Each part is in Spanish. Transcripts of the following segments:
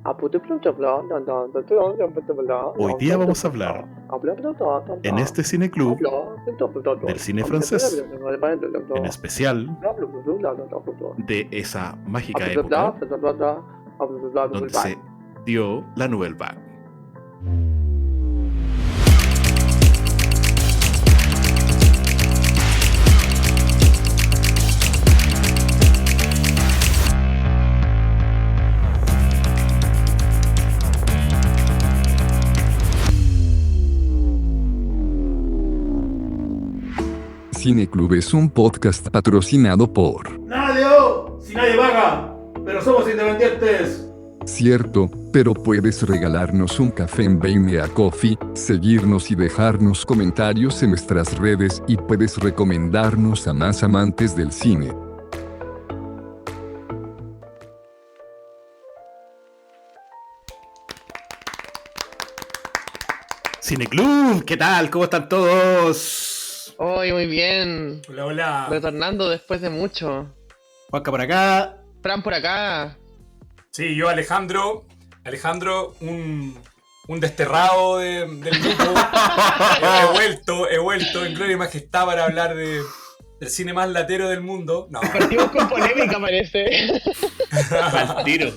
Hoy día vamos a hablar, en este Cine Club, del cine francés, en especial de esa mágica época donde se dio la Nouvelle Vague. Cine Club es un podcast patrocinado por... ¡Nada, Leo! ¡Si nadie paga! ¡Pero somos independientes! Cierto, pero puedes regalarnos un café en Buy Me a Coffee, seguirnos y dejarnos comentarios en nuestras redes y puedes recomendarnos a más amantes del cine. Cine Club, ¿qué tal? ¿Cómo están todos? Hoy muy bien. Hola, hola. Retornando después de mucho. Juanca por acá. Fran por acá. Sí, yo Alejandro, un desterrado del grupo. He vuelto en gloria y majestad para hablar del cine más latero del mundo. No. Partimos con polémica, parece. Al tiro.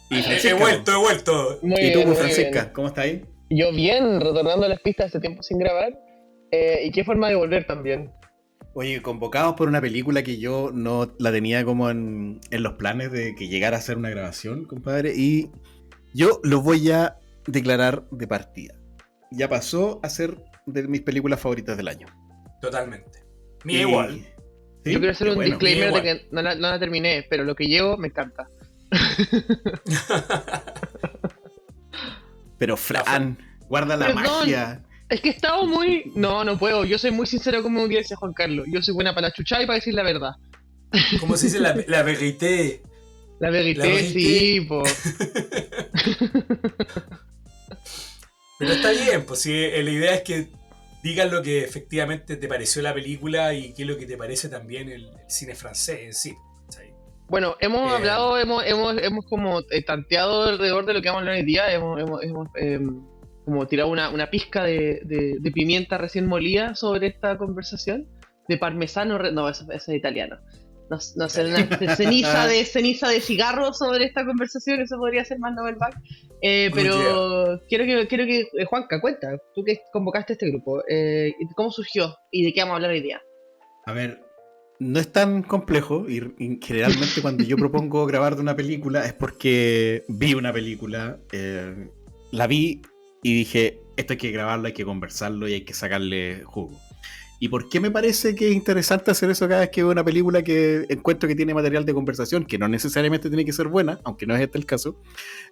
He vuelto. Muy ¿Y tú, bien, muy Francisca? bien. ¿Cómo estás ahí? Yo bien, retornando a las pistas hace tiempo sin grabar. ¿Y qué forma de volver también? Oye, convocados por una película que yo no la tenía como en los planes de que llegara a ser una grabación, compadre, y yo lo voy a declarar de partida. Ya pasó a ser de mis películas favoritas del año. Totalmente. Mía igual. ¿Sí? Yo quiero hacer Qué un bueno. disclaimer Igual. de que no la terminé, pero lo que llevo me encanta. Pero Fran, guarda la Perdón. magia. Es que estaba muy... No puedo. Yo soy muy sincero como dice Juan Carlos. Yo soy buena para la chuchada y para decir la verdad. ¿Cómo se dice la verité? La La verité, verité. sí, po. Pero está bien, pues si la idea es que digas lo que efectivamente te pareció la película y qué es lo que te parece también el cine francés en sí. ¿Cachai? Bueno, hemos hablado, hemos como tanteado alrededor de lo que vamos a hablar hoy día, hemos como tirado una pizca de pimienta recién molida sobre esta conversación, de parmesano, no, eso es italiano, no sé, una ceniza de cigarro sobre esta conversación, eso podría ser más Nouvelle Vague, pero quiero que Juanca, cuenta, tú que convocaste a este grupo, ¿cómo surgió y de qué vamos a hablar hoy día? A ver, no es tan complejo y generalmente cuando yo propongo grabar de una película es porque vi una película, la vi y dije, esto hay que grabarlo, hay que conversarlo y hay que sacarle jugo. ¿Y por qué me parece que es interesante hacer eso cada vez que veo una película que encuentro que tiene material de conversación, que no necesariamente tiene que ser buena, aunque no es este el caso?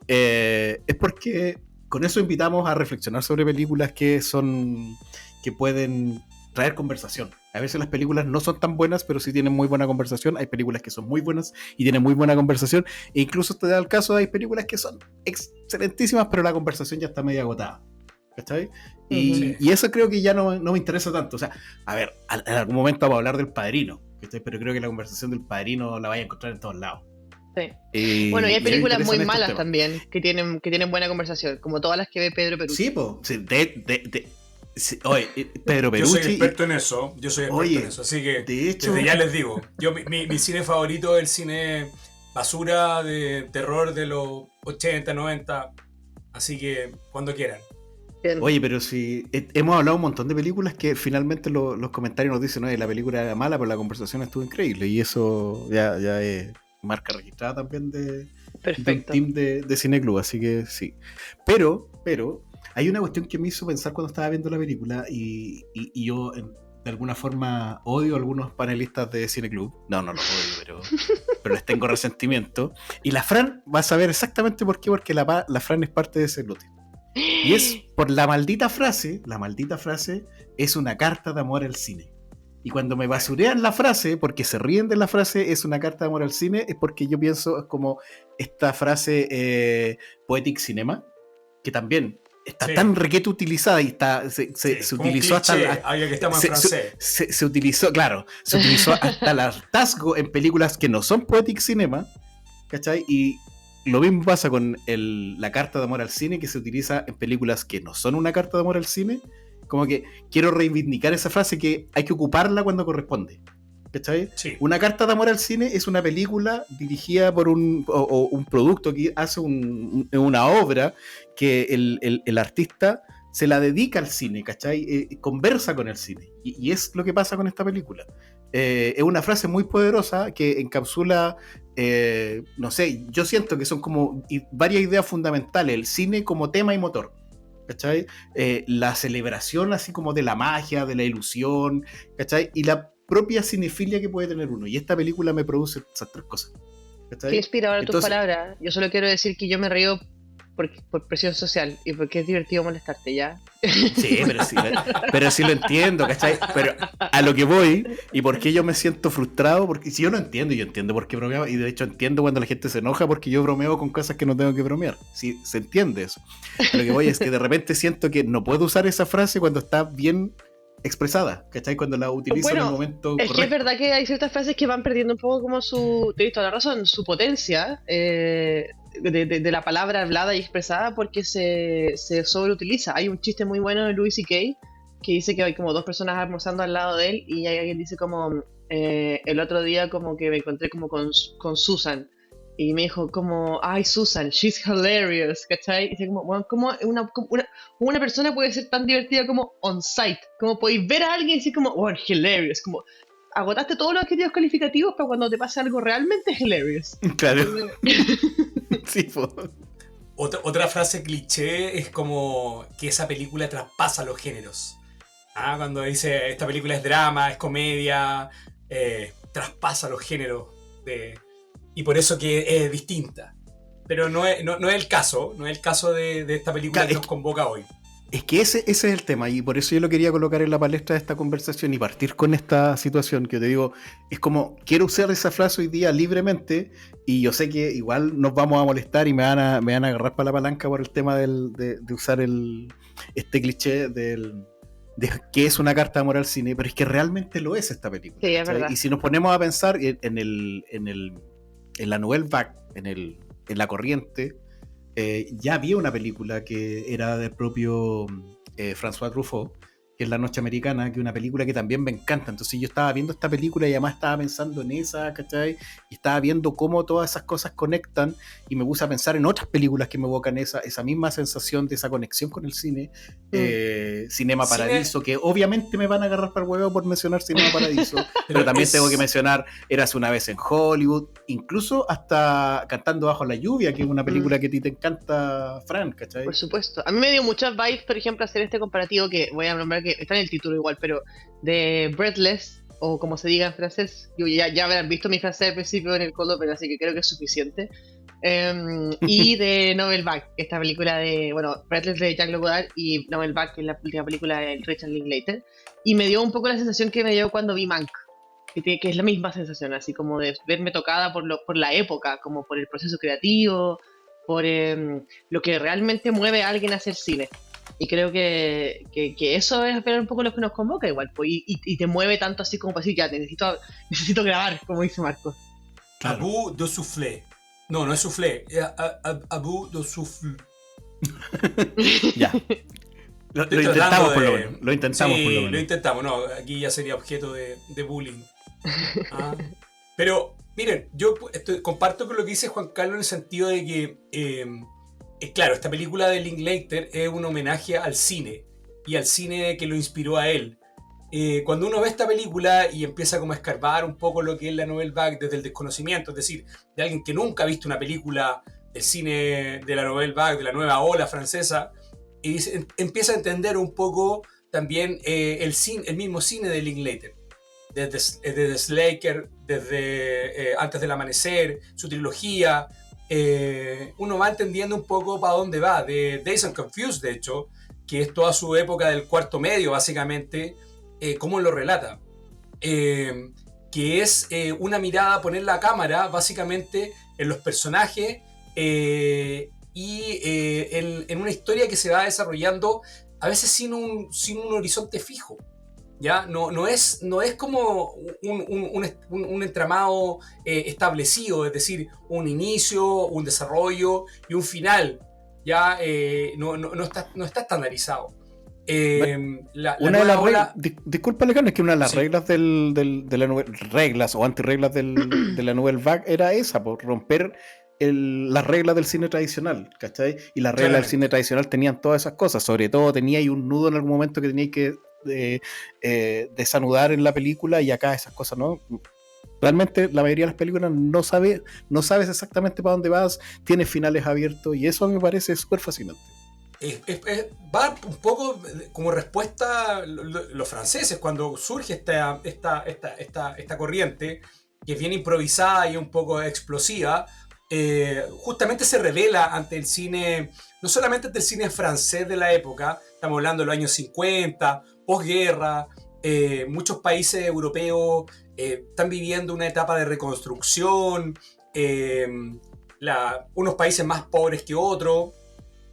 Es porque con eso invitamos a reflexionar sobre películas que pueden traer conversación. A veces las películas no son tan buenas, pero sí tienen muy buena conversación. Hay películas que son muy buenas y tienen muy buena conversación. E incluso te da el caso, hay películas que son excelentísimas, pero la conversación ya está medio agotada. ¿Cachai? Sí. Y eso creo que ya no me interesa tanto. O sea, a ver, en algún momento vamos a hablar del Padrino, ¿cachai? Pero creo que la conversación del Padrino la vais a encontrar en todos lados. Sí. Bueno, y hay películas muy interesan estos malas temas. también, que tienen buena conversación, como todas las que ve Pedro Perucci. Sí, po. Sí, sí, oye, Pedro Yo soy Perucci. experto en eso, Oye, así que de hecho, desde ya les digo, mi cine favorito es el cine basura de terror de los 80, 90, así que cuando quieran. Bien. oye, pero si hemos hablado un montón de películas que finalmente los comentarios nos dicen, oye, la película era mala, pero la conversación estuvo increíble. Y eso ya es marca registrada también de un Perfecto. team de Cine Club, así que sí. Pero hay una cuestión que me hizo pensar cuando estaba viendo la película y yo de alguna forma odio a algunos panelistas de Cine Club. No los odio, pero les tengo resentimiento. Y la Fran va a saber exactamente por qué, porque la Fran es parte de ese lote. Y es por la maldita frase es una carta de amor al cine. Y cuando me basurean la frase, porque se ríen de la frase, es una carta de amor al cine, es porque yo pienso, es como esta frase Poetic Cinema, que también está Sí. tan requete utilizada y se como utilizó hasta cliché, ya que estamos en francés. se utilizó, claro, se utilizó hasta el hartazgo en películas que no son Poetic Cinema, ¿cachai? Y lo mismo pasa con la carta de amor al cine que se utiliza en películas que no son una carta de amor al cine. Como que quiero reivindicar esa frase que hay que ocuparla cuando corresponde. ¿Cachai? Sí. Una carta de amor al cine es una película dirigida por o un producto que hace una obra que el artista se la dedica al cine, ¿cachai? Conversa con el cine. Y es lo que pasa con esta película. Es una frase muy poderosa que encapsula, no sé, yo siento que son como varias ideas fundamentales. El cine como tema y motor. ¿Cachai? La celebración así como de la magia, de la ilusión, ¿cachai? Y la propia cinefilia que puede tener uno. Y esta película me produce esas tres cosas. Qué inspirador tus palabras. Yo solo quiero decir que yo me río por presión social y porque es divertido molestarte, ¿ya? Sí, pero sí lo entiendo, ¿cachai? Pero a lo que voy y por qué yo me siento frustrado, porque si yo no entiendo, yo entiendo por qué bromeo, y de hecho entiendo cuando la gente se enoja porque yo bromeo con cosas que no tengo que bromear. Sí, se entiende eso. A lo que voy es que de repente siento que no puedo usar esa frase cuando está bien expresada, ¿cachai? Cuando la utilizo en el momento correcto. Que es verdad que hay ciertas frases que van perdiendo un poco como te he visto la razón, su potencia de la palabra hablada y expresada porque se sobreutiliza. Hay un chiste muy bueno de Louis C.K. que dice que hay como dos personas almorzando al lado de él y alguien dice como el otro día como que me encontré como con Susan y me dijo como, ay Susan, she's hilarious, ¿cachai? Y dice como, bueno, ¿cómo una persona puede ser tan divertida como on site? Como podéis ver a alguien y decir como, bueno, hilarious, como agotaste todos los adjetivos calificativos para cuando te pasa algo realmente hilarious. Claro. Sí, otra frase cliché es como que esa película traspasa los géneros. Cuando dice esta película es drama, es comedia, traspasa los géneros y por eso que es distinta. Pero no es el caso, no es el caso de esta película que nos convoca hoy. Es que ese es el tema, y por eso yo lo quería colocar en la palestra de esta conversación y partir con esta situación que te digo, es como, quiero usar esa frase hoy día libremente, y yo sé que igual nos vamos a molestar y me van a agarrar para la palanca por el tema de usar este cliché de que es una carta de amor al cine, pero es que realmente lo es esta película. Sí, es verdad. Y si nos ponemos a pensar en la Nouvelle Vague, en la corriente, ya había una película que era del propio François Truffaut, que es La Noche Americana, que es una película que también me encanta. Entonces yo estaba viendo esta película y además estaba pensando en esa, ¿cachai? Y estaba viendo cómo todas esas cosas conectan y me puse a pensar en otras películas que me evocan esa misma sensación de esa conexión con el cine. Cinema Paradiso, que obviamente me van a agarrar para el huevo por mencionar Cinema Paradiso, pero también tengo que mencionar Érase una vez en Hollywood, incluso hasta Cantando bajo la lluvia, que es una película que a ti te encanta, Fran, ¿cachai? Por supuesto. A mí me dio muchas vibes, por ejemplo, hacer este comparativo que voy a nombrar que está en el título igual, pero de Breathless, o como se diga en francés. Yo ya habrán visto mi frase al principio en el codo, pero así que creo que es suficiente. Y de Nouvelle Vague, esta película de, bueno, Breathless de Jean-Claude Godard y Nouvelle Vague, que es la última película de Richard Linklater. Y me dio un poco la sensación que me dio cuando vi Mank, que es la misma sensación, así como de verme tocada por la época, como por el proceso creativo, por lo que realmente mueve a alguien a hacer cine. Y creo que eso es un poco lo que nos convoca igual, pues, y te mueve tanto así como para decir, ya, necesito grabar, como dice Marcos. Claro. Abu de soufflé. No es soufflé, Abu de soufflé. Ya. Lo intentamos por lo menos. Lo intentamos sí, por lo menos. Lo intentamos, no, aquí ya sería objeto de bullying. Pero, miren, yo comparto con lo que dice Juan Carlos en el sentido de que, claro, esta película de Linklater es un homenaje al cine y al cine que lo inspiró a él. Cuando uno ve esta película y empieza como a escarbar un poco lo que es la Nouvelle Vague desde el desconocimiento, es decir, de alguien que nunca ha visto una película del cine de la Nouvelle Vague, de la nueva ola francesa, y empieza a entender un poco también el mismo cine de Linklater. Desde Slacker, desde Antes del Amanecer, su trilogía, uno va entendiendo un poco para dónde va, de Dazed and Confused, de hecho, que es toda su época del cuarto medio, básicamente, cómo lo relata. Que es una mirada, poner la cámara, básicamente, en los personajes y en una historia que se va desarrollando, a veces sin un horizonte fijo. ¿ya? No es como un entramado establecido, es decir, un inicio, un desarrollo y un final, ¿ya? No está estandarizado. Bueno, La una de las nueva reglas, ola... disculpa Alejandro, es que una de las Sí, reglas de la reglas o antirreglas de la Nouvelle Vague era esa, por romper las reglas del cine tradicional, ¿cachai? Y las reglas del cine claramente. tradicional tenían todas esas cosas, sobre todo tenía ahí un nudo en algún momento que teníais que desanudar en la película y acá esas cosas, ¿no? Realmente la mayoría de las películas no sabes exactamente para dónde vas, tienes finales abiertos y eso me parece súper fascinante. Va un poco como respuesta a los franceses cuando surge esta corriente, que es bien improvisada y un poco explosiva, justamente se revela ante el cine, no solamente ante el cine francés de la época, estamos hablando de los años 50, posguerra, muchos países europeos están viviendo una etapa de reconstrucción, eh, unos países más pobres que otros,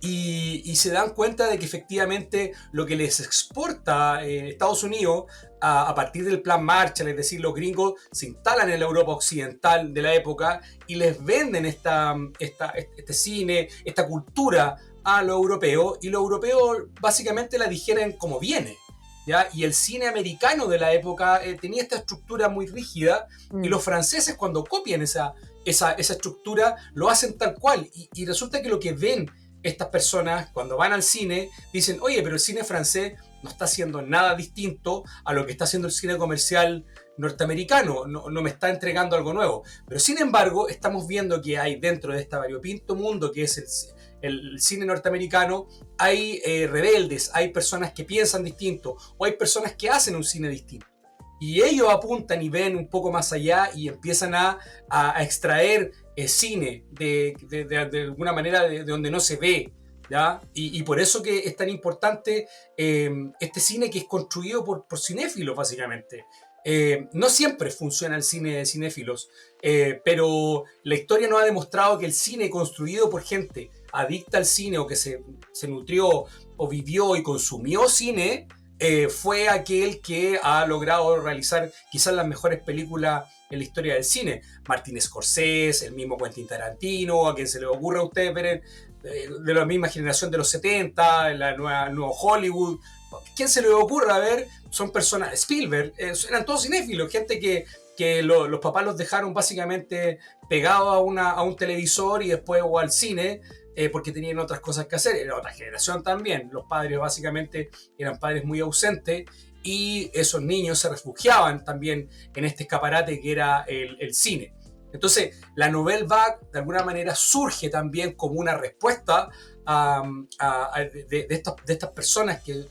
y se dan cuenta de que efectivamente lo que les exporta Estados Unidos a partir del plan Marshall, es decir, los gringos se instalan en la Europa occidental de la época y les venden este cine, esta cultura a los europeos, y los europeos básicamente la digieren como viene. ¿Ya? Y el cine americano de la época tenía esta estructura muy rígida, y los franceses cuando copian esa estructura lo hacen tal cual, y resulta que lo que ven estas personas cuando van al cine dicen, oye, pero el cine francés no está haciendo nada distinto a lo que está haciendo el cine comercial norteamericano, no me está entregando algo nuevo. Pero sin embargo, estamos viendo que hay dentro de este variopinto mundo que es el cine norteamericano, hay rebeldes, hay personas que piensan distinto, o hay personas que hacen un cine distinto. Y ellos apuntan y ven un poco más allá y empiezan a extraer cine de alguna manera de donde no se ve, ¿ya? Y por eso que es tan importante este cine que es construido por cinéfilos, básicamente. No siempre funciona el cine de cinéfilos, pero la historia nos ha demostrado que el cine construido por gente adicta al cine, o que se nutrió o vivió y consumió cine, fue aquel que ha logrado realizar quizás las mejores películas en la historia del cine. Martin Scorsese, el mismo Quentin Tarantino, a quien se le ocurra a ustedes ver de la misma generación de los 70, la nuevo Hollywood. ¿Quién se le ocurra ver? Son personas, Spielberg, eran todos cinéfilos, gente que los papás los dejaron básicamente pegados a un televisor y después o al cine, porque tenían otras cosas que hacer. Era otra generación también. Los padres básicamente eran padres muy ausentes, y esos niños se refugiaban también en este escaparate que era el cine. Entonces, la Nouvelle Vague de alguna manera surge también como una respuesta de estas personas que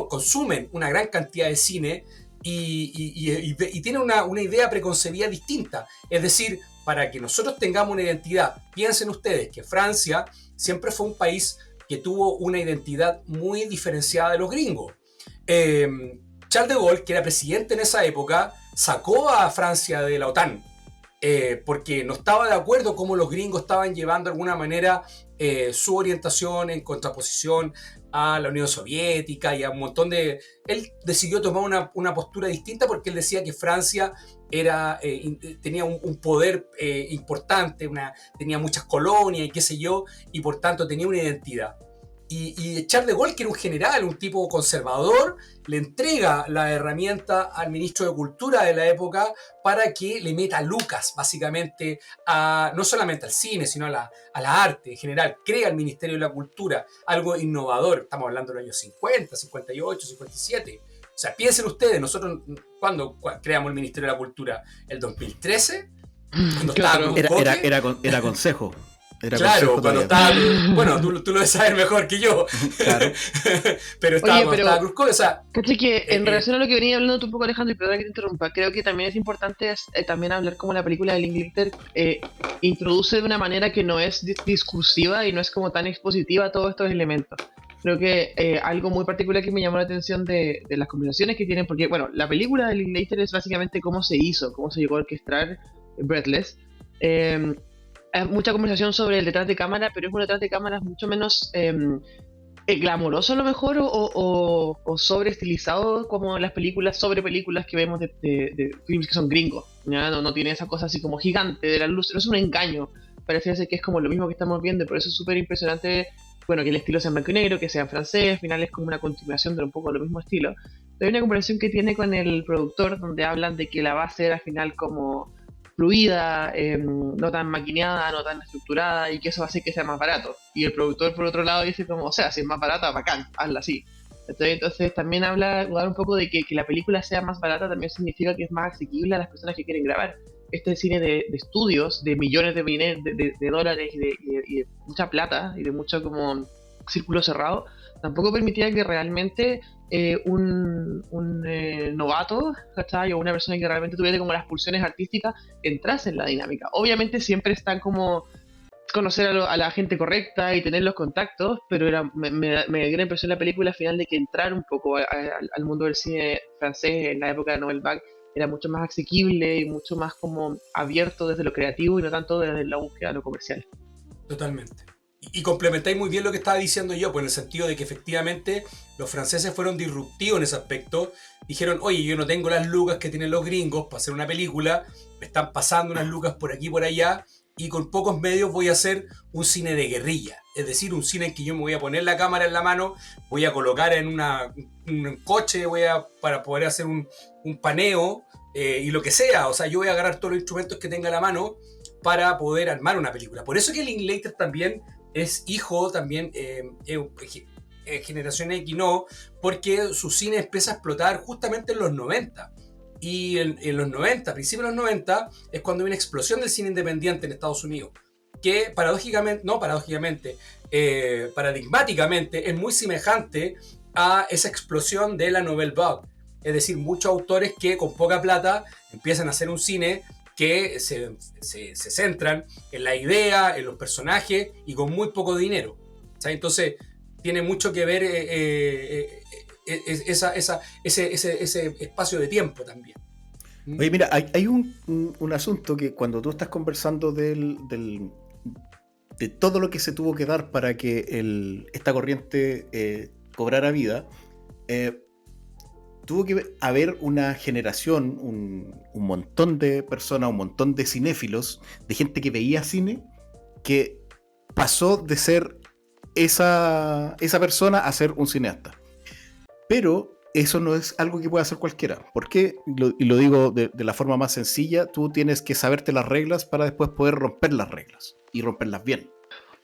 consumen una gran cantidad de cine y tienen una idea preconcebida distinta. Es decir, para que nosotros tengamos una identidad, piensen ustedes que Francia siempre fue un país que tuvo una identidad muy diferenciada de los gringos. Charles de Gaulle, que era presidente en esa época, sacó a Francia de la OTAN, porque no estaba de acuerdo cómo los gringos estaban llevando de alguna manera su orientación en contraposición a la Unión Soviética y a un montón de... Él decidió tomar una postura distinta, porque él decía que Francia tenía un poder importante, tenía muchas colonias y qué sé yo, y por tanto tenía una identidad. Y Charles de Gaulle, que era un general, un tipo conservador, le entrega la herramienta al ministro de Cultura de la época para que le meta lucas, básicamente, no solamente al cine, sino a la arte en general. Crea el Ministerio de la Cultura, algo innovador. Estamos hablando de los años 50, 58, 57. O sea, piensen ustedes, nosotros, ¿cuándo creamos el Ministerio de la Cultura? ¿El 2013? Cuando Claro. Era consejo. Era Claro, consejo cuando todavía. estaba... Bueno, tú lo debes saber mejor que yo. Claro. Pero Oye, cuando estaba Cruzco, o sea... caché que en eh, relación a lo que venía hablando tú un poco, Alejandro, y perdón que te interrumpa, creo que también es importante también hablar cómo la película de Linklater introduce de una manera que no es discursiva y no es como tan expositiva todos estos elementos. Creo que algo muy particular que me llamó la atención de las conversaciones que tienen, porque, bueno, la película de Linklater es básicamente cómo se hizo, cómo se llegó a orquestar Breathless. Hay mucha conversación sobre el detrás de cámara, pero es un detrás de cámaras mucho menos glamoroso a lo mejor o sobre estilizado como las películas sobre películas que vemos de films que son gringos. ¿Ya? No tiene esa cosa así como gigante de la luz, no es un engaño. Parece ser que es como lo mismo que estamos viendo, por eso es súper impresionante. Bueno, que el estilo sea en blanco y negro, que sea en francés, al final es como una continuación de un poco lo mismo estilo. Pero hay una conversación que tiene con el productor donde hablan de que la va a hacer al final como fluida, no tan maquineada, no tan estructurada, y que eso va a hacer que sea más barato. Y el productor, por otro lado, dice como, o sea, si es más barata, bacán, hazla así. Entonces también habla un poco de que la película sea más barata, también significa que es más asequible a las personas que quieren grabar. Este cine de estudios, de millones de dólares y de mucha plata y de mucho como círculo cerrado, tampoco permitía que realmente un novato, ¿cachai? O una persona que realmente tuviera como las pulsiones artísticas entrase en la dinámica. Obviamente siempre están como conocer a la gente correcta y tener los contactos, pero me dio la impresión la película al final de que entrar un poco al mundo del cine francés en la época de Nouvelle Vague era mucho más asequible y mucho más como abierto desde lo creativo y no tanto desde la búsqueda de lo comercial. Totalmente. Y complementáis muy bien lo que estaba diciendo yo, pues en el sentido de que efectivamente los franceses fueron disruptivos en ese aspecto. Dijeron, oye, yo no tengo las lucas que tienen los gringos para hacer una película, me están pasando unas lucas por aquí y por allá, y con pocos medios voy a hacer un cine de guerrilla. Es decir, un cine en que yo me voy a poner la cámara en la mano, voy a colocar en un coche, para poder hacer un paneo, y lo que sea. O sea, yo voy a agarrar todos los instrumentos que tenga a la mano para poder armar una película. Por eso que Linklater también es hijo también generación X, no, porque su cine empieza a explotar justamente en los 90. Y en los 90, principios de los 90, es cuando hay una explosión del cine independiente en Estados Unidos, que paradigmáticamente es muy semejante a esa explosión de la Nouvelle Vague. Es decir, muchos autores que con poca plata empiezan a hacer un cine que se centran en la idea, en los personajes y con muy poco dinero. ¿Sabes? Entonces, tiene mucho que ver ese espacio de tiempo también. Oye, mira, hay un asunto que cuando tú estás conversando de todo lo que se tuvo que dar para que esta corriente cobrara vida, tuvo que haber una generación, un montón de personas, un montón de cinéfilos, de gente que veía cine, que pasó de ser esa persona a ser un cineasta. Pero eso no es algo que pueda hacer cualquiera. ¿Por qué? Y lo digo de la forma más sencilla, tú tienes que saberte las reglas para después poder romper las reglas y romperlas bien.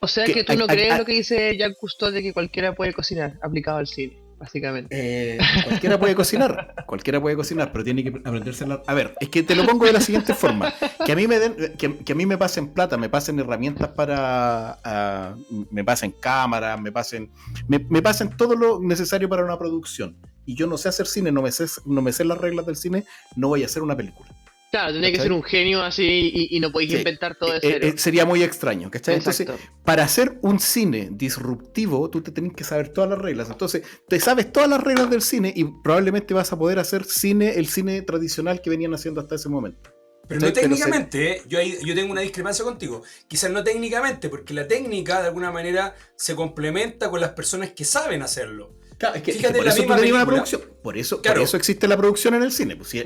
O sea que tú no crees lo que dice Jacques Cousteau de que cualquiera puede cocinar aplicado al cine, básicamente. Cualquiera puede cocinar, pero tiene que aprenderse a ver, es que te lo pongo de la siguiente forma: que a mí me pasen plata, me pasen herramientas para me pasen cámaras, me pasen todo lo necesario para una producción, y yo no sé hacer cine, no me sé las reglas del cine, no voy a hacer una película. Claro, tendría que ser un genio así y no podéis inventar todo de cero. Sería muy extraño, ¿cachai? Entonces, para hacer un cine disruptivo, tú te tenés que saber todas las reglas. Entonces, te sabes todas las reglas del cine y probablemente vas a poder hacer el cine tradicional que venían haciendo hasta ese momento. Pero no técnicamente, yo tengo una discrepancia contigo. Quizás no técnicamente, porque la técnica de alguna manera se complementa con las personas que saben hacerlo. Claro, es que por eso tú tenías una producción. Por eso existe la producción en el cine. Pues, si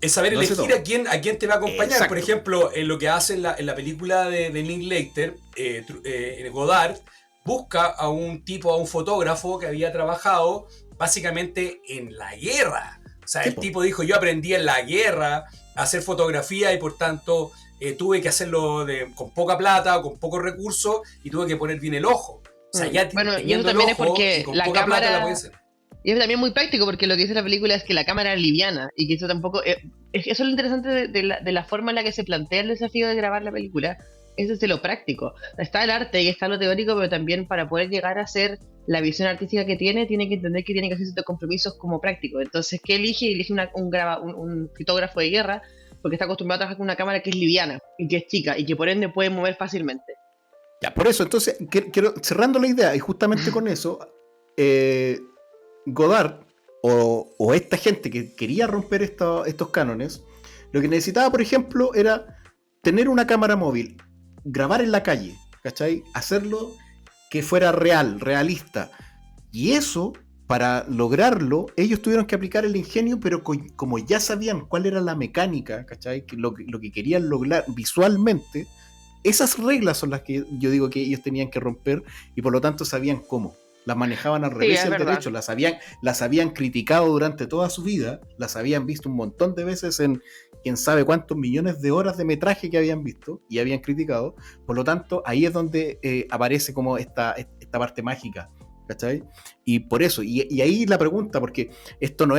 es saber elegir a quién te va a acompañar. Exacto. Por ejemplo, en lo que hace en la película de Linklater, Godard busca a un fotógrafo que había trabajado básicamente en la guerra. O sea, el tipo dijo, yo aprendí en la guerra a hacer fotografía y por tanto tuve que hacerlo con poca plata o con pocos recursos y tuve que poner bien el ojo. O sea, ya bueno, y eso también es porque la cámara la puede hacer. Y es también muy práctico porque lo que dice la película es que la cámara es liviana y que eso tampoco... eso es lo interesante de la forma en la que se plantea el desafío de grabar la película, es desde lo práctico. Está el arte y está lo teórico, pero también para poder llegar a ser la visión artística que tiene que entender que tiene que hacer ciertos compromisos como prácticos. Entonces, ¿qué elige? Elige un fotógrafo de guerra porque está acostumbrado a trabajar con una cámara que es liviana y que es chica y que por ende puede mover fácilmente. Ya, por eso, entonces, quiero cerrando la idea y justamente con eso... Godard o esta gente que quería romper estos cánones, lo que necesitaba, por ejemplo, era tener una cámara móvil, grabar en la calle, ¿cachai? Hacerlo que fuera realista. Y eso, para lograrlo, ellos tuvieron que aplicar el ingenio, pero como ya sabían cuál era la mecánica, ¿cachai? Lo que querían lograr visualmente, esas reglas son las que yo digo que ellos tenían que romper, y por lo tanto sabían cómo. Las manejaban al revés y al derecho, las habían criticado durante toda su vida, las habían visto un montón de veces en quién sabe cuántos millones de horas de metraje que habían visto y habían criticado. Por lo tanto, ahí es donde aparece como esta parte mágica, ¿cachai? Y por eso, y ahí la pregunta, porque esto no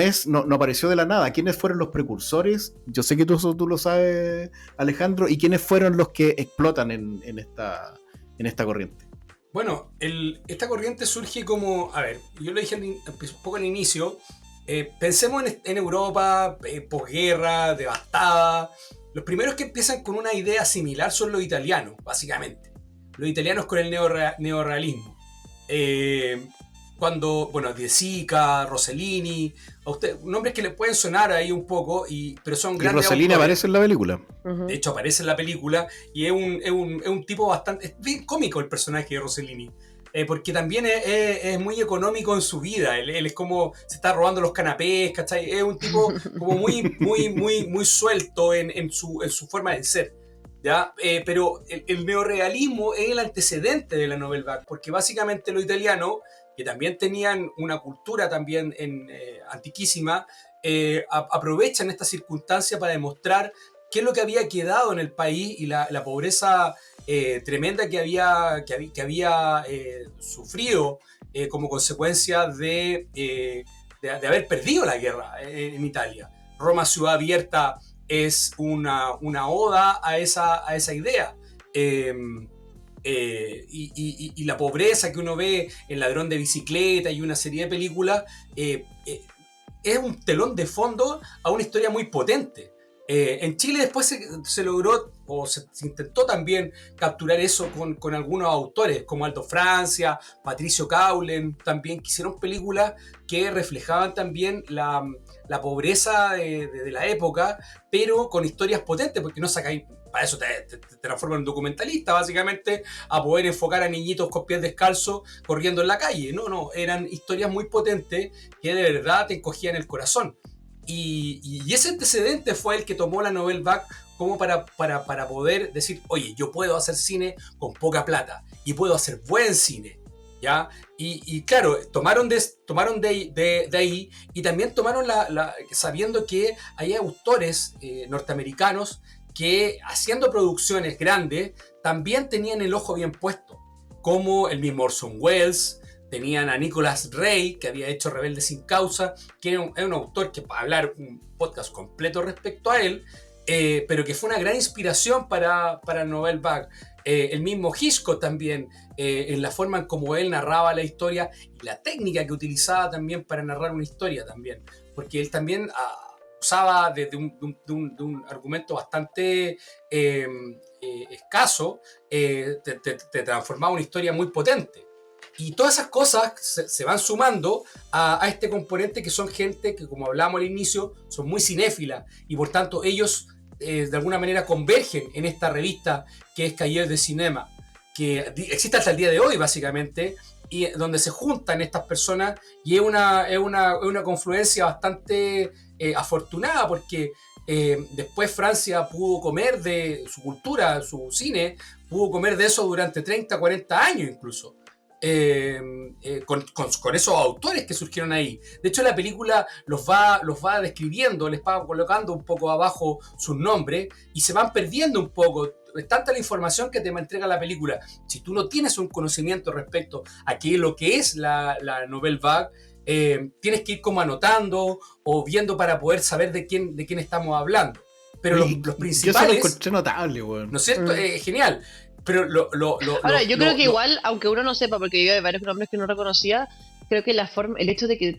apareció de la nada. ¿Quiénes fueron los precursores? Yo sé que tú lo sabes, Alejandro, y quiénes fueron los que explotan en esta corriente. Bueno, esta corriente surge como, a ver, yo lo dije un poco al inicio, pensemos en Europa, posguerra, devastada. Los primeros que empiezan con una idea similar son los italianos, básicamente. Los italianos con el neorrealismo. Cuando, bueno, De Sica, Rossellini, nombres que les pueden sonar ahí un poco, pero son grandes. Y Rossellini aparece en la película. De hecho, aparece en la película y es un tipo bastante. Es bien cómico el personaje de Rossellini. Porque también es muy económico en su vida. Él es como se está robando los canapés, ¿cachai? Es un tipo como muy suelto en su forma de ser. ¿Ya? Pero el neorrealismo es el antecedente de la Nouvelle Vague, porque básicamente los italianos, que también tenían una cultura también antiquísima, aprovechan esta circunstancia para demostrar qué es lo que había quedado en el país y la pobreza tremenda que había sufrido como consecuencia de haber perdido la guerra en Italia. Roma ciudad abierta es una oda a esa idea. Y la pobreza que uno ve en Ladrón de Bicicleta y una serie de películas es un telón de fondo a una historia muy potente. En Chile después se logró, o se intentó también capturar eso con algunos autores, como Aldo Francia, Patricio Caulen, también que hicieron películas que reflejaban también la pobreza de la época, pero con historias potentes, porque no sacáis, para eso te transforman en documentalista, básicamente, a poder enfocar a niñitos con pies descalzos corriendo en la calle. No, eran historias muy potentes que de verdad te encogían el corazón. Y ese antecedente fue el que tomó la Nouvelle Vague como para poder decir, oye, yo puedo hacer cine con poca plata y puedo hacer buen cine, ¿ya? Y claro, tomaron de ahí, y también tomaron sabiendo que hay autores norteamericanos que, haciendo producciones grandes, también tenían el ojo bien puesto, como el mismo Orson Welles. Tenían a Nicholas Ray, que había hecho Rebelde sin Causa, que es un autor que, para hablar un podcast completo respecto a él, pero que fue una gran inspiración para Nouvelle Vague. El mismo Hitchcock también, en la forma en cómo él narraba la historia y la técnica que utilizaba también para narrar una historia también. Porque él también usaba de un argumento bastante escaso, te transformaba una historia muy potente. Y todas esas cosas se van sumando a este componente, que son gente que, como hablábamos al inicio, son muy cinéfilas, y por tanto ellos de alguna manera convergen en esta revista que es Cahiers de Cinema, que existe hasta el día de hoy básicamente, y donde se juntan estas personas, y es una confluencia bastante afortunada, porque después Francia pudo comer de su cultura, su cine, pudo comer de eso durante 30, 40 años incluso. Con esos autores que surgieron ahí. De hecho, la película los va describiendo, les va colocando un poco abajo sus nombres, y se van perdiendo un poco. Es tanta la información que te entrega la película. Si tú no tienes un conocimiento respecto a lo que es la Nouvelle Vague, tienes que ir como anotando o viendo para poder saber de quién estamos hablando. Pero los principales... Yo se lo encontré notable, weón. ¿No es cierto? Genial. Pero ahora, yo creo que igual, aunque uno no sepa, porque yo hay varios nombres que no reconocía, creo que el hecho de que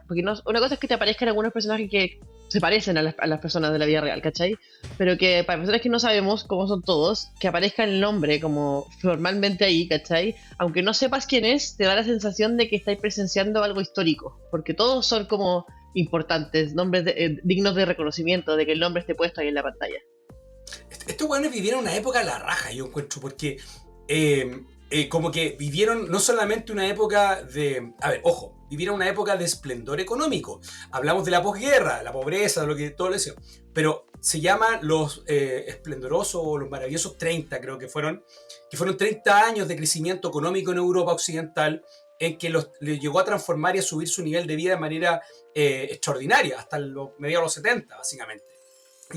porque una cosa es que te aparezcan algunos personajes que se parecen a las personas de la vida real, ¿cachai? Pero que para personas que no sabemos cómo son todos, que aparezca el nombre como formalmente ahí, ¿cachai? Aunque no sepas quién es, te da la sensación de que estáis presenciando algo histórico, porque todos son como importantes, nombres dignos de reconocimiento, de que el nombre esté puesto ahí en la pantalla. Estos weones vivieron una época a la raja, yo encuentro, porque como que vivieron no solamente una época de... A ver, ojo, vivieron una época de esplendor económico. Hablamos de la posguerra, la pobreza, lo que todo eso. Pero se llaman los esplendorosos o los maravillosos 30, creo que fueron 30 años de crecimiento económico en Europa Occidental, en que les llegó a transformar y a subir su nivel de vida de manera extraordinaria, hasta los mediados de los 70, básicamente.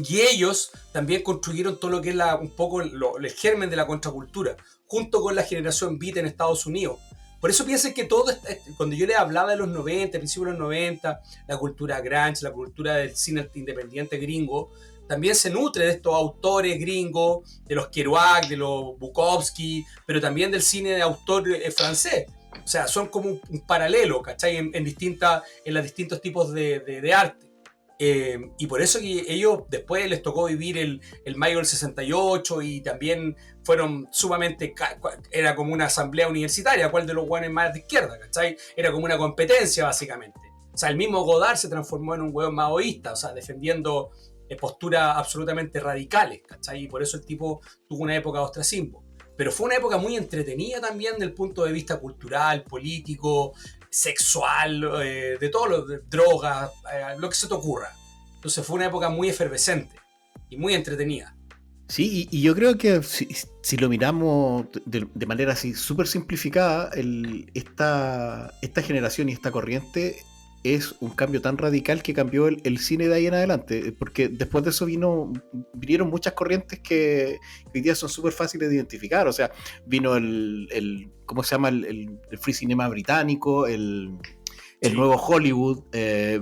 Y ellos también construyeron todo lo que es un poco el germen de la contracultura, junto con la generación beat en Estados Unidos. Por eso piensen que todo, cuando yo les hablaba de los 90, principios de los 90, la cultura grunge, la cultura del cine independiente gringo, también se nutre de estos autores gringos, de los Kerouac, de los Bukowski, pero también del cine de autor francés. O sea, son como un paralelo, ¿cachai? En los distintos tipos de arte. Y por eso que ellos después les tocó vivir el mayo del 68 y también fueron sumamente... Era como una asamblea universitaria, cuál de los guanes más de izquierda, ¿cachai? Era como una competencia, básicamente. O sea, el mismo Godard se transformó en un hueón maoísta, o sea, defendiendo posturas absolutamente radicales, ¿cachai? Y por eso el tipo tuvo una época de ostracismo. Pero fue una época muy entretenida también desde el punto de vista cultural, político, sexual, de todo, de drogas, lo que se te ocurra. Entonces fue una época muy efervescente y muy entretenida. Sí, y yo creo que si lo miramos de manera así súper simplificada, esta generación y esta corriente es un cambio tan radical que cambió el cine de ahí en adelante, porque después de eso vinieron muchas corrientes que hoy día son súper fáciles de identificar. O sea, vino ¿cómo se llama? El free cinema británico, el nuevo Hollywood,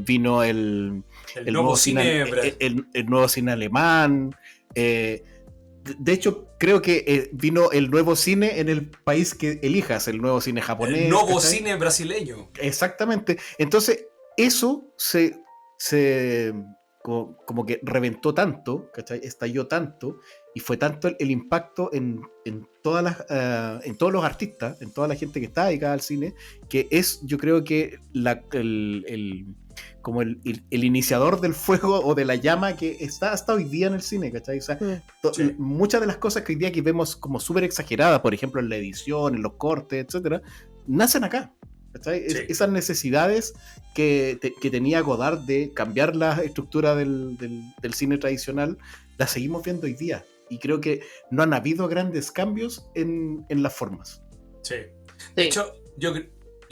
vino el nuevo cine, el nuevo cine alemán. De hecho, creo que vino el nuevo cine en el país que elijas, el nuevo cine japonés. El nuevo cine brasileño. Exactamente. Entonces, eso como que reventó tanto, ¿cachai? Estalló tanto, y fue tanto el impacto en todos los artistas, en toda la gente que está dedicada al cine, que es, yo creo que como el iniciador del fuego o de la llama que está hasta hoy día en el cine, ¿cachai? O sea, sí. Muchas de las cosas que hoy día que vemos como súper exageradas, por ejemplo en la edición, en los cortes, etcétera, nacen acá, ¿cachai? Sí. Esas necesidades que tenía Godard de cambiar la estructura del cine tradicional, las seguimos viendo hoy día, y creo que no han habido grandes cambios en las formas. Sí. De hecho, yo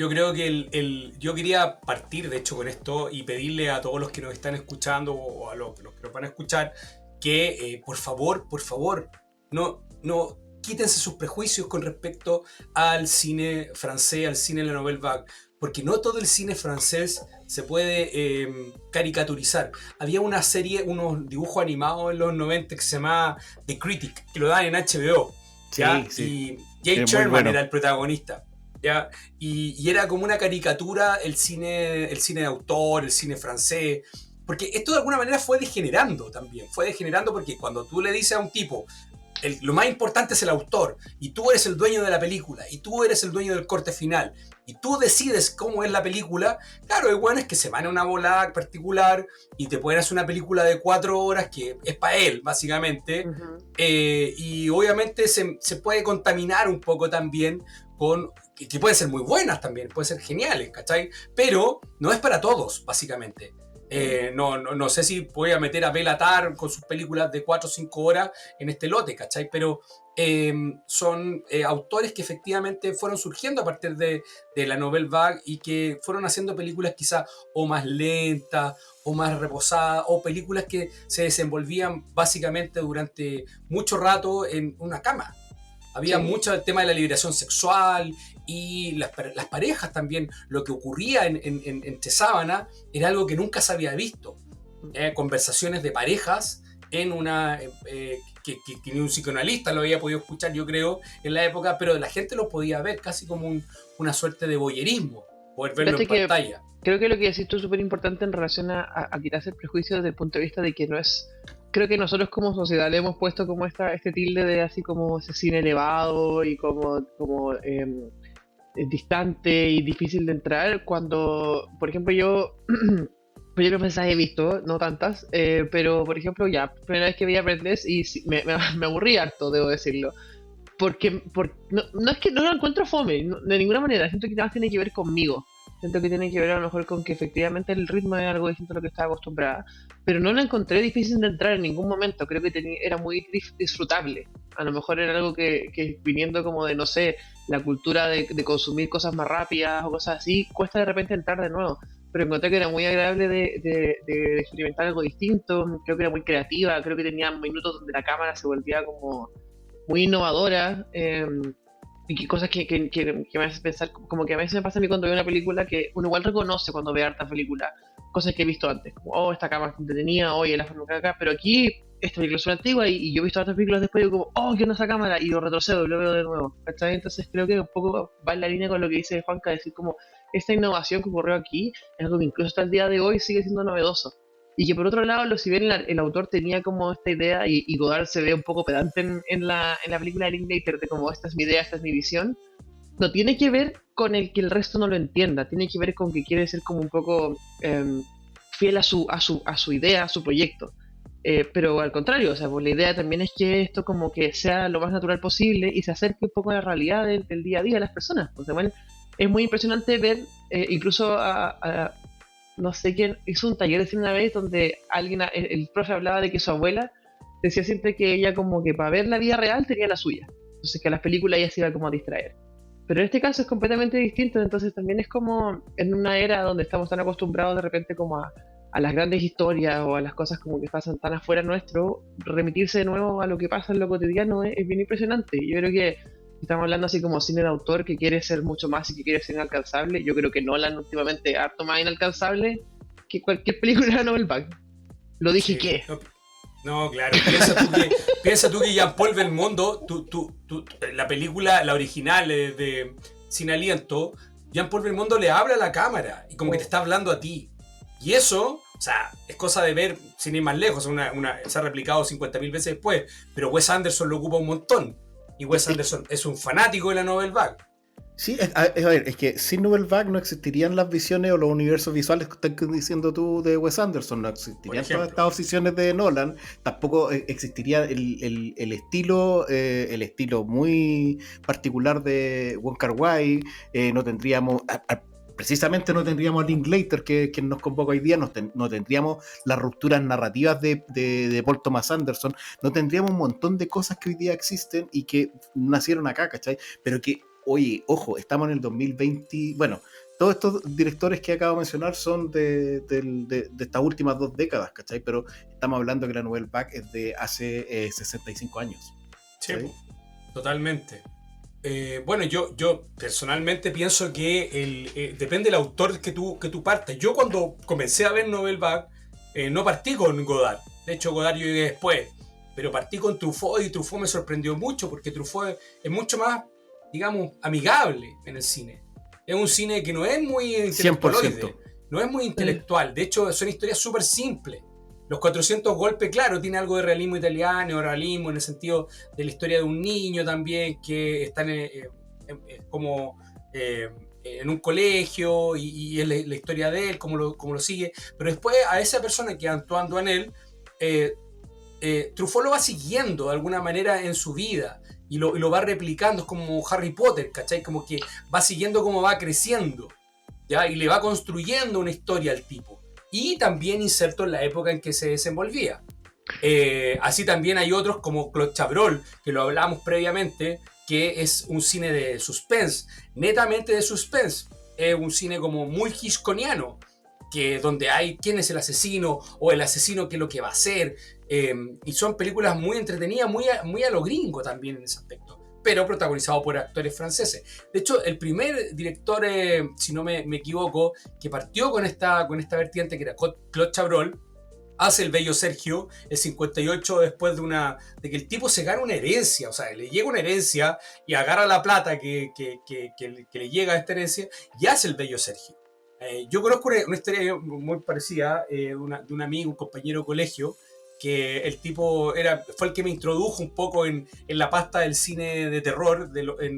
creo que yo quería partir, de hecho, con esto y pedirle a todos los que nos están escuchando o a los que nos van a escuchar que, por favor, no quítense sus prejuicios con respecto al cine francés, al cine de la Nouvelle Vague, porque no todo el cine francés se puede caricaturizar. Había una serie, unos dibujos animados en los 90 que se llamaba The Critic, que lo dan en HBO, ¿ya? Sí. Y Jay Sherman era el protagonista. ¿Ya? Y era como una caricatura el cine de autor, el cine francés, porque esto de alguna manera fue degenerando también, porque cuando tú le dices a un tipo, lo más importante es el autor, y tú eres el dueño de la película, y tú eres el dueño del corte final, y tú decides cómo es la película, claro, hay buenos que se van a una volada particular y te pueden hacer una película de 4 horas que es para él, básicamente, y obviamente se puede contaminar un poco también con... que pueden ser muy buenas también, pueden ser geniales, ¿cachai? Pero no es para todos, básicamente. No sé si voy a meter a Béla Tarr con sus películas de 4 o 5 horas en este lote, ¿cachai? Pero son autores que efectivamente fueron surgiendo a partir de la Nouvelle Vague y que fueron haciendo películas quizá o más lentas o más reposadas, o películas que se desenvolvían básicamente durante mucho rato en una cama. Había mucho el tema de la liberación sexual y las parejas también. Lo que ocurría entre sábana era algo que nunca se había visto. Conversaciones de parejas en una... que ni un psicoanalista lo había podido escuchar, yo creo, en la época, pero la gente lo podía ver casi como una suerte de voyerismo, poder verlo en pantalla. Creo que lo que decís tú es súper importante en relación a quitarse el prejuicio desde el punto de vista de que no es... Creo que nosotros como sociedad le hemos puesto como este tilde de así como ese cine elevado y como distante y difícil de entrar, cuando, por ejemplo, yo mensajes he visto, no tantas, pero por ejemplo, primera vez que veía Breathless y me aburrí harto, debo decirlo. no es que no lo encuentro fome, de ninguna manera. Siento que nada más tiene que ver conmigo. Siento que tiene que ver a lo mejor con que efectivamente el ritmo es algo distinto a lo que estaba acostumbrada. Pero no lo encontré difícil de entrar en ningún momento. Creo que era muy disfrutable. A lo mejor era algo que viniendo como de, no sé, la cultura de consumir cosas más rápidas o cosas así, cuesta de repente entrar de nuevo. Pero encontré que era muy agradable de experimentar algo distinto. Creo que era muy creativa. Creo que tenía minutos donde la cámara se volvía como muy innovadora, y que cosas que me hacen pensar, como que a veces me pasa a mí cuando veo una película que uno igual reconoce cuando ve harta película, cosas que he visto antes, como, oh, esta cámara está entretenida, oye, la forma que acá, pero aquí esta película es una antigua y yo he visto otras películas después y digo como, oh, ¿qué onda esa cámara? Y lo retrocedo y lo veo de nuevo, ¿cachai? Entonces creo que un poco va en la línea con lo que dice Juanca, decir como, esta innovación que ocurrió aquí es algo que incluso hasta el día de hoy sigue siendo novedoso. Y que por otro lado, si bien el autor tenía como esta idea, y Godard se ve un poco pedante en la película de Linklater, de como esta es mi idea, esta es mi visión, no tiene que ver con el que el resto no lo entienda, tiene que ver con que quiere ser como un poco fiel a su idea, a su proyecto. Pero al contrario, o sea, pues la idea también es que esto como que sea lo más natural posible y se acerque un poco a la realidad del día a día de las personas. Pues, bueno, es muy impresionante ver incluso no sé quién hizo un taller de cine una vez donde el profe hablaba de que su abuela decía siempre que ella como que para ver la vida real tenía la suya. Entonces que a las películas ella se iba como a distraer. Pero en este caso es completamente distinto, entonces también es como en una era donde estamos tan acostumbrados de repente como a las grandes historias o a las cosas como que pasan tan afuera nuestro, remitirse de nuevo a lo que pasa en lo cotidiano es bien impresionante. Yo creo que estamos hablando así como cine de autor que quiere ser mucho más y que quiere ser inalcanzable. Yo creo que Nolan últimamente harto más inalcanzable que cualquier película de Novel Bag. Lo dije Sí, que. no, claro. Piensa tú que Jean-Paul Belmondo, la película, la original de Sin Aliento, Jean-Paul Belmondo le habla a la cámara y como que te está hablando a ti. Y eso, o sea, es cosa de ver sin ir más lejos. Se ha replicado 50.000 veces después, pero Wes Anderson lo ocupa un montón. Y Wes Anderson es un fanático de la Nouvelle Vague. Sí, a ver, es que sin Nouvelle Vague no existirían las visiones o los universos visuales que estás diciendo tú de Wes Anderson, no existirían todas estas obsesiones de Nolan, tampoco existiría el estilo muy particular de Wong Kar-wai, no tendríamos... Precisamente no tendríamos a Linklater que nos convoca hoy día, no tendríamos las rupturas narrativas de Paul Thomas Anderson, no tendríamos un montón de cosas que hoy día existen y que nacieron acá, ¿cachai? Pero que, oye, ojo, estamos en el 2020, bueno, todos estos directores que acabo de mencionar son de estas últimas 2 décadas, ¿cachai? Pero estamos hablando que la Nouvelle Vague es de hace 65 años. Sí, totalmente. Bueno, yo personalmente pienso que depende del autor que tú partas. Yo cuando comencé a ver Nouvelle Vague, no partí con Godard. De hecho, Godard yo llegué después. Pero partí con Truffaut y Truffaut me sorprendió mucho porque Truffaut es mucho más, digamos, amigable en el cine. Es un cine que no es muy intelectualoide, no es muy intelectual. De hecho, son historias súper simples. Los 400 golpes, claro, tiene algo de realismo italiano, realismo en el sentido de la historia de un niño también que está en un colegio y es la historia de él, cómo lo sigue. Pero después a esa persona que es Antoine Doinel, Truffaut lo va siguiendo de alguna manera en su vida y lo va replicando. Es como Harry Potter, ¿cachai? Como que va siguiendo cómo va creciendo, ¿ya? Y le va construyendo una historia al tipo. Y también inserto en la época en que se desenvolvía. Así también hay otros como Claude Chabrol, que lo hablábamos previamente, que es un cine de suspense, netamente de suspense. Es un cine como muy hitchcockiano, donde hay quién es el asesino o el asesino qué es lo que va a hacer. Y son películas muy entretenidas, muy a lo gringo también en ese aspecto, pero protagonizado por actores franceses. De hecho, el primer director, si no me equivoco, que partió con esta vertiente, que era Claude Chabrol, hace El Bello Sergio, el 58, después de que el tipo se gana una herencia, o sea, le llega una herencia y agarra la plata que le llega a esta herencia y hace El Bello Sergio. Yo conozco una historia muy parecida de un amigo, un compañero de colegio, que el tipo fue el que me introdujo un poco en la pasta del cine de terror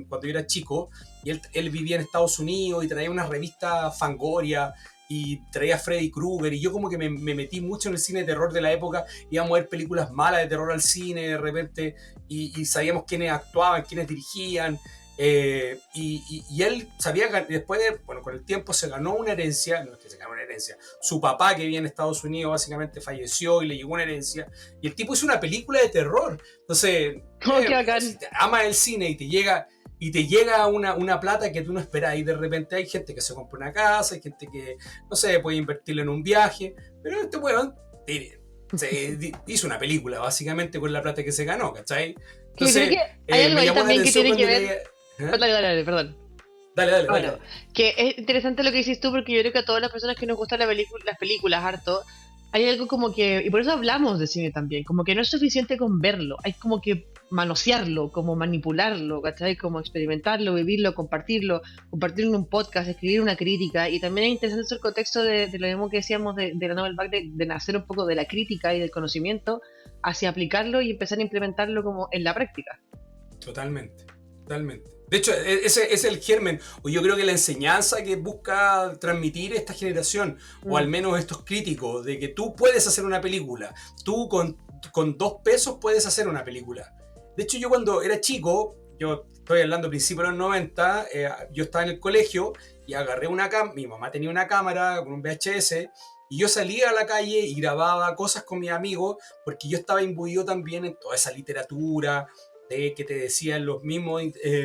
cuando yo era chico, y él vivía en Estados Unidos y traía una revista Fangoria, y traía a Freddy Krueger, y yo como que me metí mucho en el cine de terror de la época, íbamos a ver películas malas de terror al cine de repente, y sabíamos quiénes actuaban, quiénes dirigían, y él sabía que después bueno, con el tiempo se ganó una herencia, no es que se ganó una herencia, su papá que vivía en Estados Unidos básicamente falleció y le llegó una herencia, y el tipo hizo una película de terror, entonces, Qué bacán. si amas el cine y te llega una plata que tú no esperás, y de repente hay gente que se compra una casa, hay gente que, no sé, puede invertirlo en un viaje, pero este weón hizo una película básicamente con la plata que se ganó, ¿cachai? Que creo que hay algo me ahí llamó la también que atención tiene que cuando ver. leía- Dale, perdón. Dale. Bueno, que es interesante lo que dices tú, porque yo creo que a todas las personas que nos gustan las películas harto, hay algo como que, y por eso hablamos de cine también, como que no es suficiente con verlo, hay como que manosearlo, como manipularlo, ¿cachai? Como experimentarlo, vivirlo, compartirlo en un podcast, escribir una crítica, y también es interesante eso el contexto de lo mismo que decíamos de la Novel Back, de nacer un poco de la crítica y del conocimiento, hacia aplicarlo y empezar a implementarlo como en la práctica. Totalmente. De hecho, ese es el germen, o yo creo que la enseñanza que busca transmitir esta generación, o al menos estos críticos, de que tú puedes hacer una película, tú con 2 pesos puedes hacer una película. De hecho, yo cuando era chico, yo estoy hablando a principios de los 90, yo estaba en el colegio y agarré una cámara, mi mamá tenía una cámara con un VHS, y yo salía a la calle y grababa cosas con mis amigos, porque yo estaba imbuido también en toda esa literatura, que te decían los mismos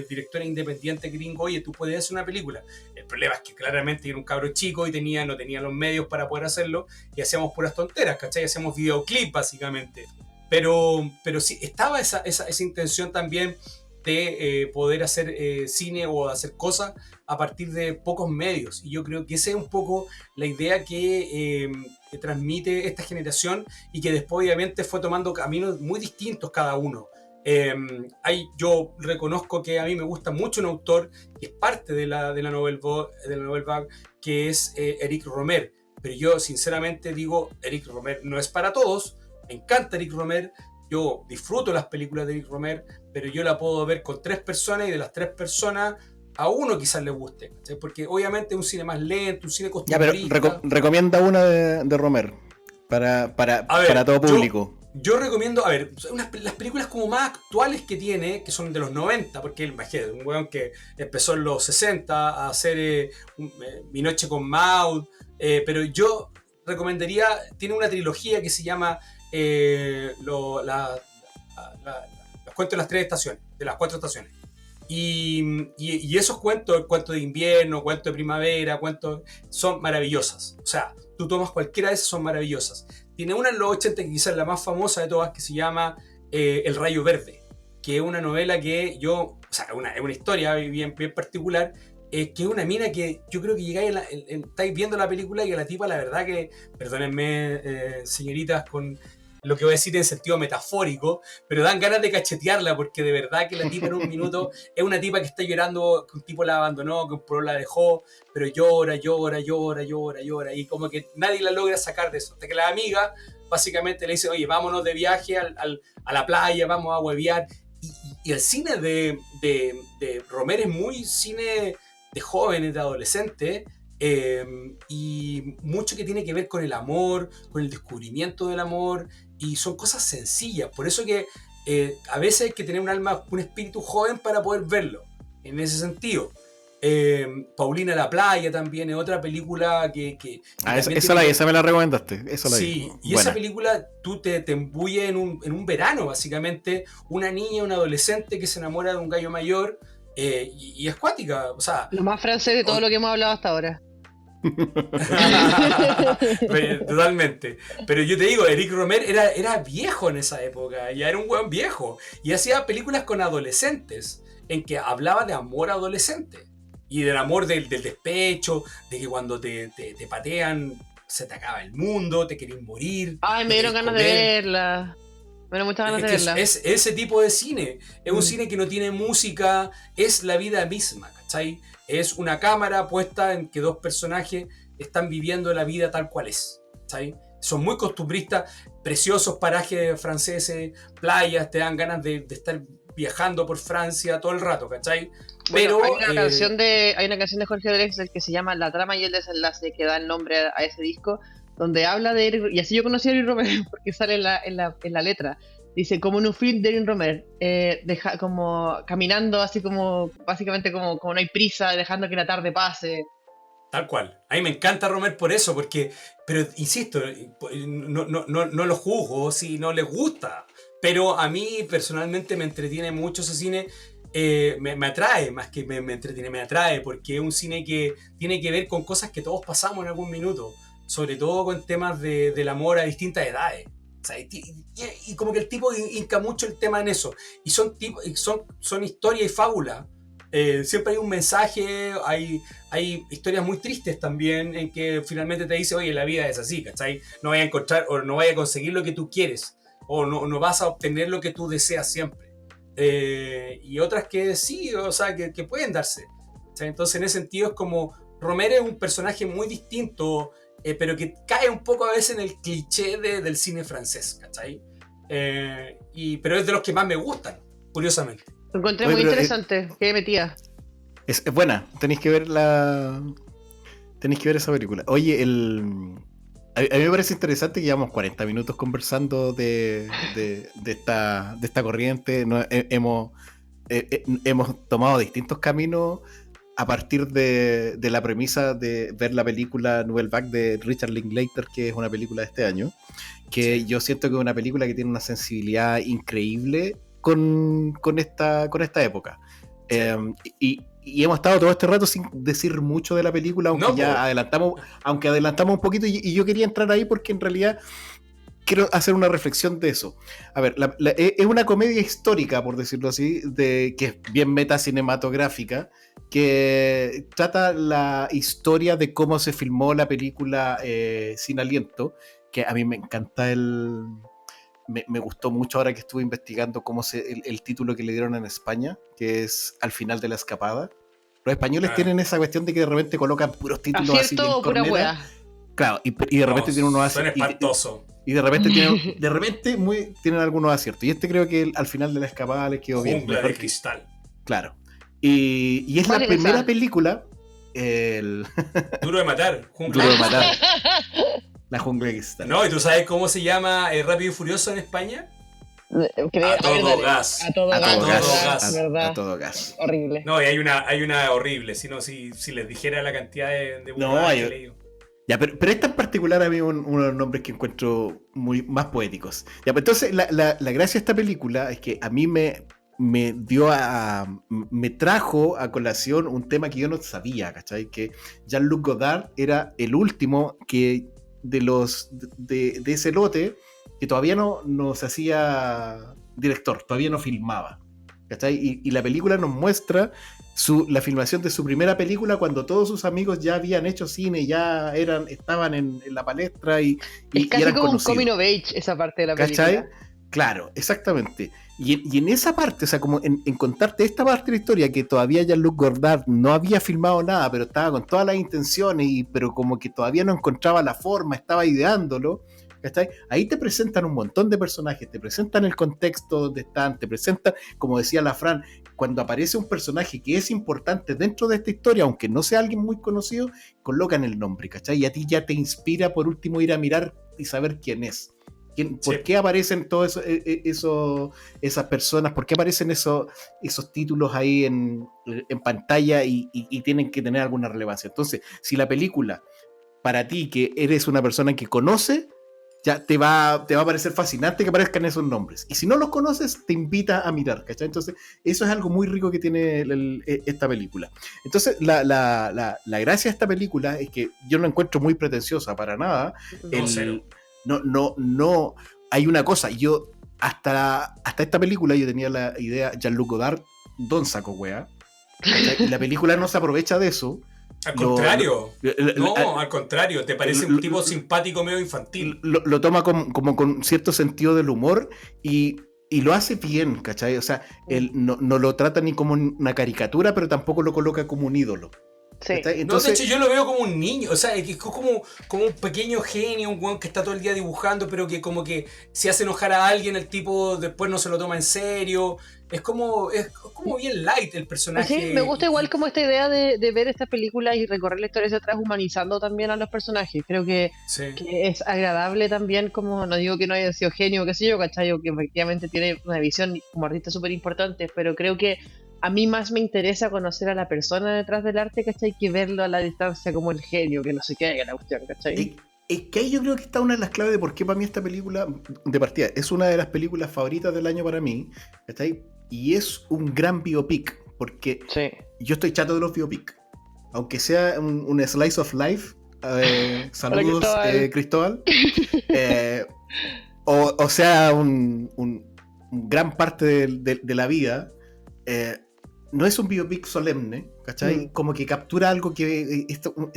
directores independientes gringos, oye, tú puedes hacer una película. El problema es que claramente era un cabro chico y no tenía los medios para poder hacerlo, y hacíamos puras tonteras, ¿cachai? Hacíamos videoclips básicamente. Pero sí, estaba esa intención también de poder hacer cine o hacer cosas a partir de pocos medios. Y yo creo que esa es un poco la idea que transmite esta generación, y que después obviamente fue tomando caminos muy distintos cada uno. Yo reconozco que a mí me gusta mucho un autor que es parte de la Novel Vague, que es Eric Romer, pero yo sinceramente digo, Eric Romer no es para todos. Me encanta Eric Romer, yo disfruto las películas de Eric Romer, pero yo la puedo ver con 3 personas, y de las 3 personas a uno quizás le guste, ¿sí? Porque obviamente es un cine más lento, un cine Ya, pero costumbrista. recomienda una de Romer para todo público. Yo recomiendo, a ver, las películas como más actuales que tiene, que son de los 90, porque imagínate, un weón que empezó en los 60 a hacer Mi Noche con Maud, pero yo recomendaría, tiene una trilogía que se llama Los cuentos de las 3 estaciones, de las 4 estaciones. Y esos cuentos, cuentos de invierno, cuentos de primavera, cuentos, son maravillosas. O sea, tú tomas cualquiera de esas, son maravillosas. Tiene una en los 80 que quizás es la más famosa de todas, que se llama El Rayo Verde, que es una novela que yo, o sea, es una historia bien particular, que es una mina que yo creo que llegáis, estáis viendo la película, y a la tipa, la verdad que, perdónenme, señoritas, con lo que voy a decir en sentido metafórico, pero dan ganas de cachetearla, porque de verdad que la tipa en un minuto es una tipa que está llorando, que un tipo la abandonó, que un pueblo la dejó, pero llora, y como que nadie la logra sacar de eso, hasta que la amiga básicamente le dice, oye, vámonos de viaje a la playa, vamos a huevear, y el cine de Romer es muy cine de jóvenes, de adolescentes, y mucho que tiene que ver con el amor, con el descubrimiento del amor, y son cosas sencillas, por eso que a veces hay que tener un espíritu joven para poder verlo, en ese sentido. Paulina la playa también es otra película que Esa me la recomendaste. Sí, y buena. esa película tú te embulles en un verano, básicamente, una niña, un adolescente que se enamora de un gallo mayor, y es cuática, o sea... Lo más francés de todo lo que hemos hablado hasta ahora. Totalmente. Pero yo te digo, Eric Romer era viejo en esa época, ya era un buen viejo, y hacía películas con adolescentes en que hablaba de amor adolescente y del amor del despecho, de que cuando te patean se te acaba el mundo, te querés morir. Ay, me dieron ganas de verla. Me dieron muchas ganas de verla. Es ese tipo de cine. Es un cine que no tiene música, es la vida misma, ¿cachai? Es una cámara puesta en que 2 personajes están viviendo la vida tal cual es, ¿cachai? Son muy costumbristas, preciosos parajes franceses, playas, te dan ganas de estar viajando por Francia todo el rato, ¿cachai? Bueno, Pero hay una canción de Jorge Drexler que se llama La trama y el desenlace, que da el nombre a ese disco, donde habla de Eric, y así yo conocí a Eric Romer, porque sale en la letra. Dice, como en un film de Eric Romer, como caminando así como, básicamente como no hay prisa, dejando que la tarde pase. tal cual. A mí me encanta Romer por eso, pero insisto, no lo juzgo si no les gusta. Pero a mí personalmente me entretiene mucho ese cine. Me atrae, más que me entretiene, me atrae, porque es un cine que tiene que ver con cosas que todos pasamos en algún minuto. Sobre todo con temas del amor a distintas edades. O sea, y como que el tipo hinca mucho el tema en eso. Y son historia y fábula. Siempre hay un mensaje, hay historias muy tristes también en que finalmente te dice, oye, la vida es así, ¿cachai? No vayas a encontrar o no vayas a conseguir lo que tú quieres, o no vas a obtener lo que tú deseas siempre. Y otras que sí, o sea, que pueden darse. O sea, entonces en ese sentido es como Romero es un personaje muy distinto, pero que cae un poco a veces en el cliché del cine francés, ¿cachai? Pero es de los que más me gustan, curiosamente. Lo encontré Oye, muy pero interesante, que metía. Es buena, tenéis que ver esa película. Oye, a mí me parece interesante que llevamos 40 minutos conversando de esta corriente. Hemos tomado distintos caminos a partir de la premisa de ver la película Nouvelle Vague de Richard Linklater, que es una película de este año, que yo siento que es una película que tiene una sensibilidad increíble con esta época. Y hemos estado todo este rato sin decir mucho de la película, aunque adelantamos un poquito, y yo quería entrar ahí porque en realidad quiero hacer una reflexión de eso. A ver, es una comedia histórica, por decirlo así, que es bien metacinematográfica, que trata la historia de cómo se filmó la película Sin Aliento, que a mí me encanta me gustó mucho ahora que estuve investigando el título que le dieron en España, que es Al final de la escapada. Los españoles tienen esa cuestión de que de repente colocan puros títulos así bien ¿Acierto o pura corneta. hueá? Claro, y de repente tienen unos Son aciertos. espantosos. Y de repente tienen algunos aciertos. Y este creo que Al final de la escapada les quedó bien. Jungla de cristal. Claro. Y es la primera película. Duro de matar. Duro de matar. La jungla de cristal. No, ¿y tú sabes cómo se llama Rápido y Furioso en España? A todo gas. A todo gas. ¿Verdad? A todo gas. Horrible. No, y hay una horrible. Si les dijera la cantidad de burradas que he leído. Ya, pero esta en particular a mí uno de los nombres que encuentro más poéticos. Ya, pues entonces la gracia de esta película es que a mí me trajo a colación un tema que yo no sabía, ¿cachai? Que Jean-Luc Godard era el último que de ese lote que todavía no se hacía director, todavía no filmaba, ¿cachai? Y la película nos muestra la filmación de su primera película cuando todos sus amigos ya habían hecho cine, ya estaban en la palestra y casi eran como conocidos. un coming of age esa parte de la ¿Cachai? película. Claro, exactamente. Y en esa parte, o sea, como en contarte esta parte de la historia, que todavía Jean-Luc Godard no había filmado nada, pero estaba con todas las intenciones, pero como que todavía no encontraba la forma, estaba ideándolo, ¿cachai? Ahí te presentan un montón de personajes, te presentan el contexto donde están, te presentan, como decía la Fran, cuando aparece un personaje que es importante dentro de esta historia, aunque no sea alguien muy conocido, colocan el nombre, ¿cachai? Y a ti ya te inspira por último ir a mirar y saber quién es. ¿Por qué aparecen todas esas personas? ¿Por qué aparecen esos títulos ahí en pantalla y tienen que tener alguna relevancia? Entonces, si la película, para ti que eres una persona que conoce, ya te va a parecer fascinante que aparezcan esos nombres. Y si no los conoces, te invita a mirar, ¿cachai? Entonces, eso es algo muy rico que tiene esta película. Entonces, la gracia de esta película es que yo no encuentro muy pretenciosa para nada. Cero. No, hay una cosa, yo hasta esta película yo tenía la idea, Jean-Luc Godard, don saco wea, y la película no se aprovecha de eso. Al contrario, al contrario, te parece un tipo simpático medio infantil. Lo toma como con cierto sentido del humor y lo hace bien, ¿cachai? O sea, él no lo trata ni como una caricatura, pero tampoco lo coloca como un ídolo. Sí. No, de Entonces, hecho yo lo veo como un niño, o sea, es como un pequeño genio, un weón que está todo el día dibujando, pero que como que si hace enojar a alguien, el tipo después no se lo toma en serio. Es como bien light el Sí, me personaje. gusta igual como esta idea de ver estas películas y recorrer la historia hacia atrás, humanizando también a los personajes. Creo Sí. que es agradable también, como no digo que no haya sido genio, qué sé yo, ¿cachai? O que efectivamente tiene una visión como artista súper importante, pero creo que a mí más me interesa conocer a la persona detrás del arte, ¿cachai? Que verlo a la distancia como el genio, que no se quede en la cuestión, es, ¿cachai? es que ahí yo creo que está una de las claves de por qué para mí esta película, de partida, es una de las películas favoritas del año para mí, ¿cachai? Y es un gran biopic, porque Sí. yo estoy chato de los biopic. Aunque sea un slice of life, Hola, saludos Cristóbal. Cristóbal, eh, o sea un gran parte de la vida, eh, no es un biopic solemne, ¿cachai? Mm. Como que captura algo que, esta Es como un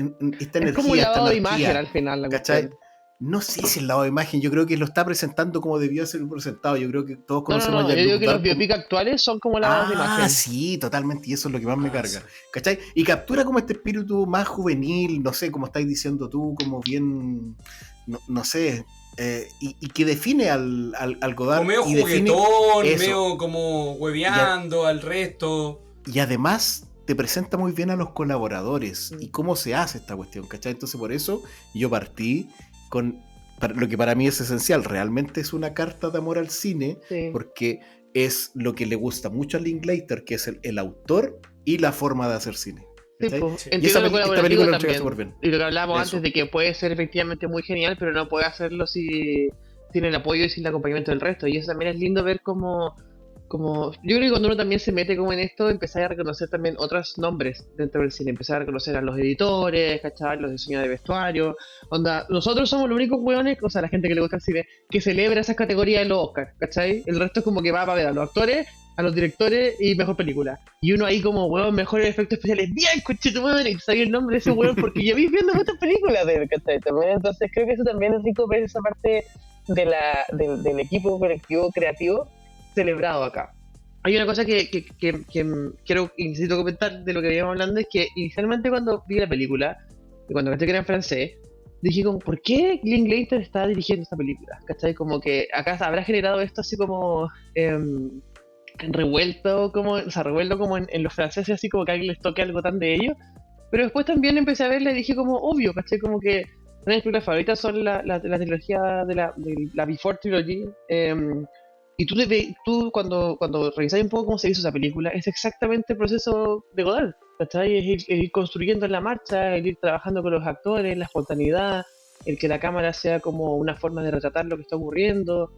energía, esta lavado de imagen anarquía, al final, la ¿cachai? cuestión. No sé si el lado de imagen, yo creo que lo está presentando como debió ser presentado. Yo creo que todos No, no, conocemos a no, yo digo Jean-Luc que los Godard como, biopic actuales son como lavados de ah, imagen. sí, totalmente, y eso es lo que más me Ah, sí. carga, ¿cachai? Y captura como este espíritu más juvenil, no sé, como estáis diciendo tú, como bien, no sé, y que define al Como Godard medio y define juguetón, eso, medio como y, hueveando al resto. y además te presenta muy bien a los colaboradores Mm. y cómo se hace esta cuestión, ¿cachai? Entonces por eso yo partí con lo que para mí es esencial, realmente es una carta de amor al cine, Sí. porque es lo que le gusta mucho a Linklater, que es el autor y la forma de hacer cine. Sí, ¿Cachai? pues, Sí. Y entiendo lo esta colaborativo película lo entrega súper también. bien. Y lo que hablábamos Eso. antes de que puede ser efectivamente muy genial, pero no puede hacerlo sin el apoyo y sin el acompañamiento del resto. Y eso también es lindo ver como yo creo que cuando uno también se mete como en esto, empezar a reconocer también otros nombres dentro del cine, empezar a reconocer a los editores, ¿cachai? Los diseñadores de vestuario, onda, nosotros somos los únicos hueones, o sea, la gente que le gusta el cine, que celebra esas categorías en los Oscars, ¿cachai? El resto es como que va a ver a los actores, a los directores y mejor película. Y uno ahí como, hueón, mejores efectos especiales, bien, conchetumadre, y sabía el nombre de ese hueón porque ya vi viendo muchas películas de él, ¿cachai? También, entonces creo que eso también es rico ver esa parte del equipo colectivo creativo celebrado acá. Hay una cosa que quiero y necesito comentar de lo que veníamos hablando, es que inicialmente cuando vi la película, y cuando pensé que era en francés, dije como, ¿por qué Linklater está dirigiendo esta película? ¿Cachai? Como que acá habrá generado esto así como revuelto como en los franceses, así como que a alguien les toque algo tan de ellos. Pero después también empecé a verla y dije como, obvio, ¿cachai? Como que una de mis películas favoritas son la trilogía de la Before Trilogy. Y tú cuando revisas un poco cómo se hizo esa película, es exactamente el proceso de Godard, ¿cachai? Es ir construyendo en la marcha, el ir trabajando con los actores, la espontaneidad, el que la cámara sea como una forma de retratar lo que está ocurriendo.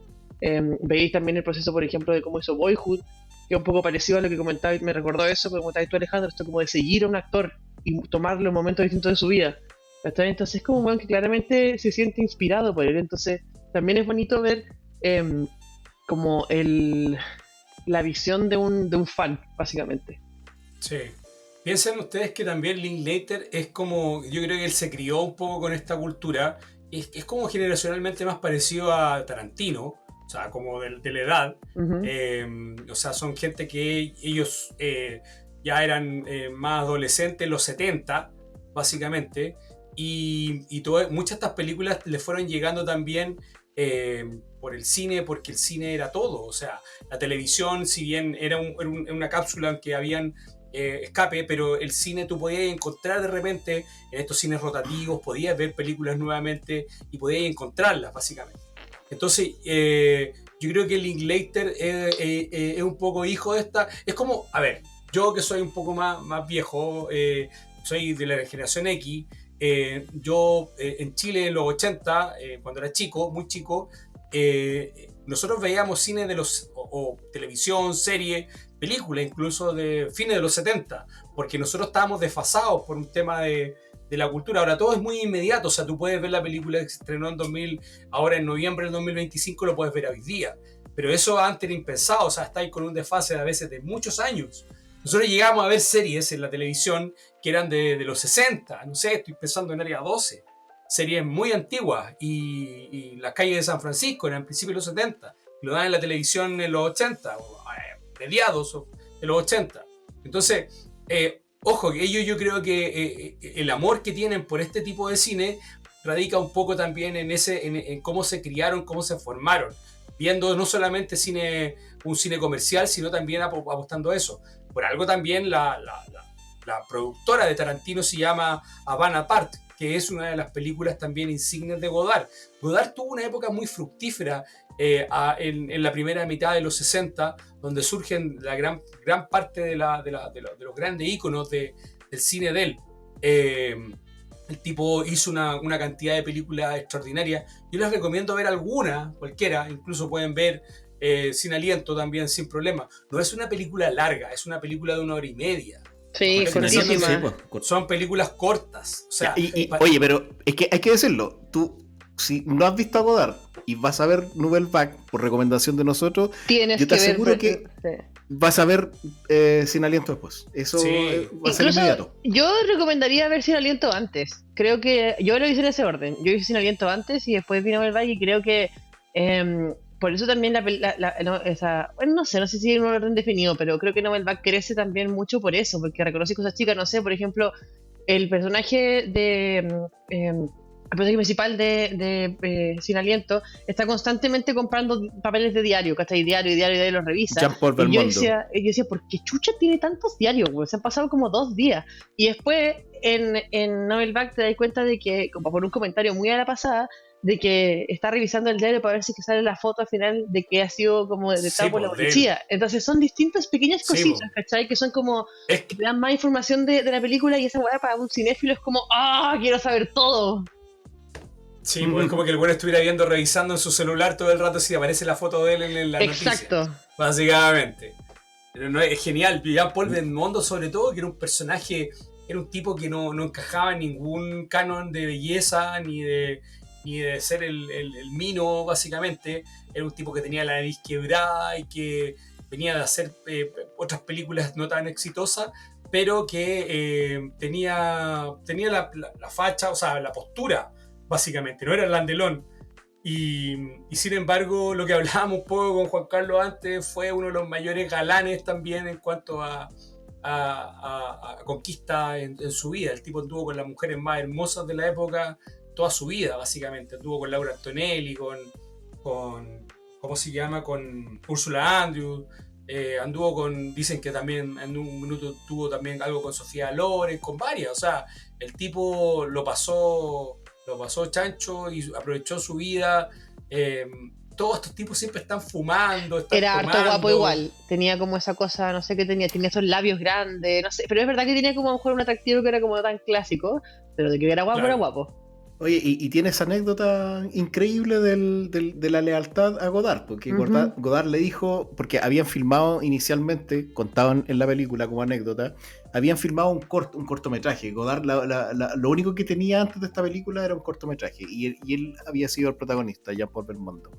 Veis también el proceso, por ejemplo, de cómo hizo Boyhood, que es un poco parecido a lo que comentabas, me recordó eso, porque comentabas tú, Alejandro, esto como de seguir a un actor y tomarlo en momentos distintos de su vida. ¿Cachai? Entonces es como un weón que claramente se siente inspirado por él. Entonces también es bonito ver como la visión de un fan, básicamente. Sí. Piensen ustedes que también Linklater es como, yo creo que él se crió un poco con esta cultura, es como generacionalmente más parecido a Tarantino, o sea, como de la edad. Ujú. O sea, son gente que ellos ya eran más adolescentes en los 70, básicamente, y muchas de estas películas le fueron llegando también por el cine, porque el cine era todo, o sea, la televisión, si bien era una cápsula en que habían escape, pero el cine tú podías encontrar de repente en estos cines rotativos, podías ver películas nuevamente y podías encontrarlas, básicamente. Entonces, yo creo que Linklater es un poco hijo de esta. Es como, a ver, yo que soy un poco más viejo, soy de la generación X. Yo en Chile en los 80, cuando era chico, muy chico, nosotros veíamos cine o televisión, serie, película, incluso de fines de los 70, porque nosotros estábamos desfasados por un tema de la cultura. Ahora todo es muy inmediato, o sea, tú puedes ver la película que se estrenó en 2000, ahora en noviembre del 2025 lo puedes ver hoy día, pero eso antes era impensado, o sea, está ahí con un desfase a veces de muchos años. Nosotros llegamos a ver series en la televisión que eran de los 60, no sé, estoy pensando en Área 12, series muy antiguas, y Las calles de San Francisco eran en principio de los 70, lo dan en la televisión en los 80, o mediados de los 80. Entonces, Ojo, que ellos yo creo que el amor que tienen por este tipo de cine radica un poco también en cómo se criaron, cómo se formaron, viendo no solamente un cine comercial, sino también apostando a eso. Por algo también la productora de Tarantino se llama Havana Apart, que es una de las películas también insignes de Godard. Godard tuvo una época muy fructífera en la primera mitad de los 60, donde surgen la gran parte de los grandes íconos del cine de él. El tipo hizo una cantidad de películas extraordinarias. Yo les recomiendo ver alguna, cualquiera, incluso pueden ver Sin Aliento también, sin problema. No es una película larga, es una película de 1 hora y media. Sí, cortísima. Sí, pues, Son películas cortas. O sea, oye, pero es que hay que decirlo. Tú, si no has visto a Godard y vas a ver Nouvelle Vague por recomendación de nosotros, Tienes yo te que ver, aseguro que sí. vas a ver Sin Aliento después. Eso Sí. va a ser Incluso inmediato. yo recomendaría ver Sin Aliento antes. Creo que yo lo hice en ese orden. Yo hice Sin Aliento antes y después vino el Valle y creo que por eso también no sé si hay un orden definido, pero creo que Novel Back crece también mucho por eso, porque reconoce cosas chicas, no sé, por ejemplo, el personaje el personaje principal de Sin Aliento está constantemente comprando papeles de diario, ¿cachai? Diario, los revisa. Jean-Paul Y Belmondo. yo decía, ¿por qué chucha tiene tantos diarios, güey? Se han pasado como 2 días. Y después en Novelback te das cuenta de que, como por un comentario muy a la pasada, de que está revisando el diario para ver si que sale la foto al final de que ha sido como detectado Sí, por la po, policía. Entonces son distintas pequeñas Sí, cositas, po. ¿cachai? Que son como Es que te dan más información de la película, y esa weá para un cinéfilo es como, ¡ah! Quiero saber todo. Sí, pues es como que el güey estuviera revisando en su celular todo el rato si aparece la foto de él en la Exacto. noticia. Básicamente. Pero no, es genial. Jean-Paul Belmondo, sobre todo, que era un personaje, era un tipo que no encajaba en ningún canon de belleza ni de ser el mino, básicamente. Era un tipo que tenía la nariz quebrada y que venía de hacer otras películas no tan exitosas, pero que tenía la facha, o sea, la postura, básicamente, no era el landelón. Y sin embargo, lo que hablábamos un poco con Juan Carlos antes, fue uno de los mayores galanes también en cuanto a conquista en su vida. El tipo anduvo con las mujeres más hermosas de la época toda su vida, básicamente. Anduvo con Laura Antonelli, con ¿cómo se llama? Con Úrsula Andrews. Dicen que también en un minuto tuvo también algo con Sofía Loren, con varias. O sea, el tipo lo pasó chancho y aprovechó su vida. Todos estos tipos siempre están fumando, están Era tomando. harto guapo igual. Tenía como esa cosa, no sé qué tenía esos labios grandes, no sé. Pero es verdad que tenía como a lo mejor un atractivo que era como tan clásico, pero de que era guapo, Claro. era guapo. Oye, y tienes anécdota increíble de la lealtad a Godard, porque Ujú. Godard le dijo, porque habían filmado inicialmente, contaban en la película como anécdota, habían filmado un cortometraje. Godard lo único que tenía antes de esta película era un cortometraje, y él había sido el protagonista, Jean-Paul Belmondo.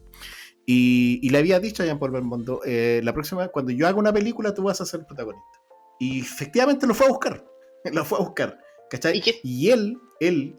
Y le había dicho a Jean-Paul Belmondo, la próxima vez, cuando yo haga una película, tú vas a ser el protagonista. Y efectivamente lo fue a buscar, ¿cachai? ¿Y qué? Y él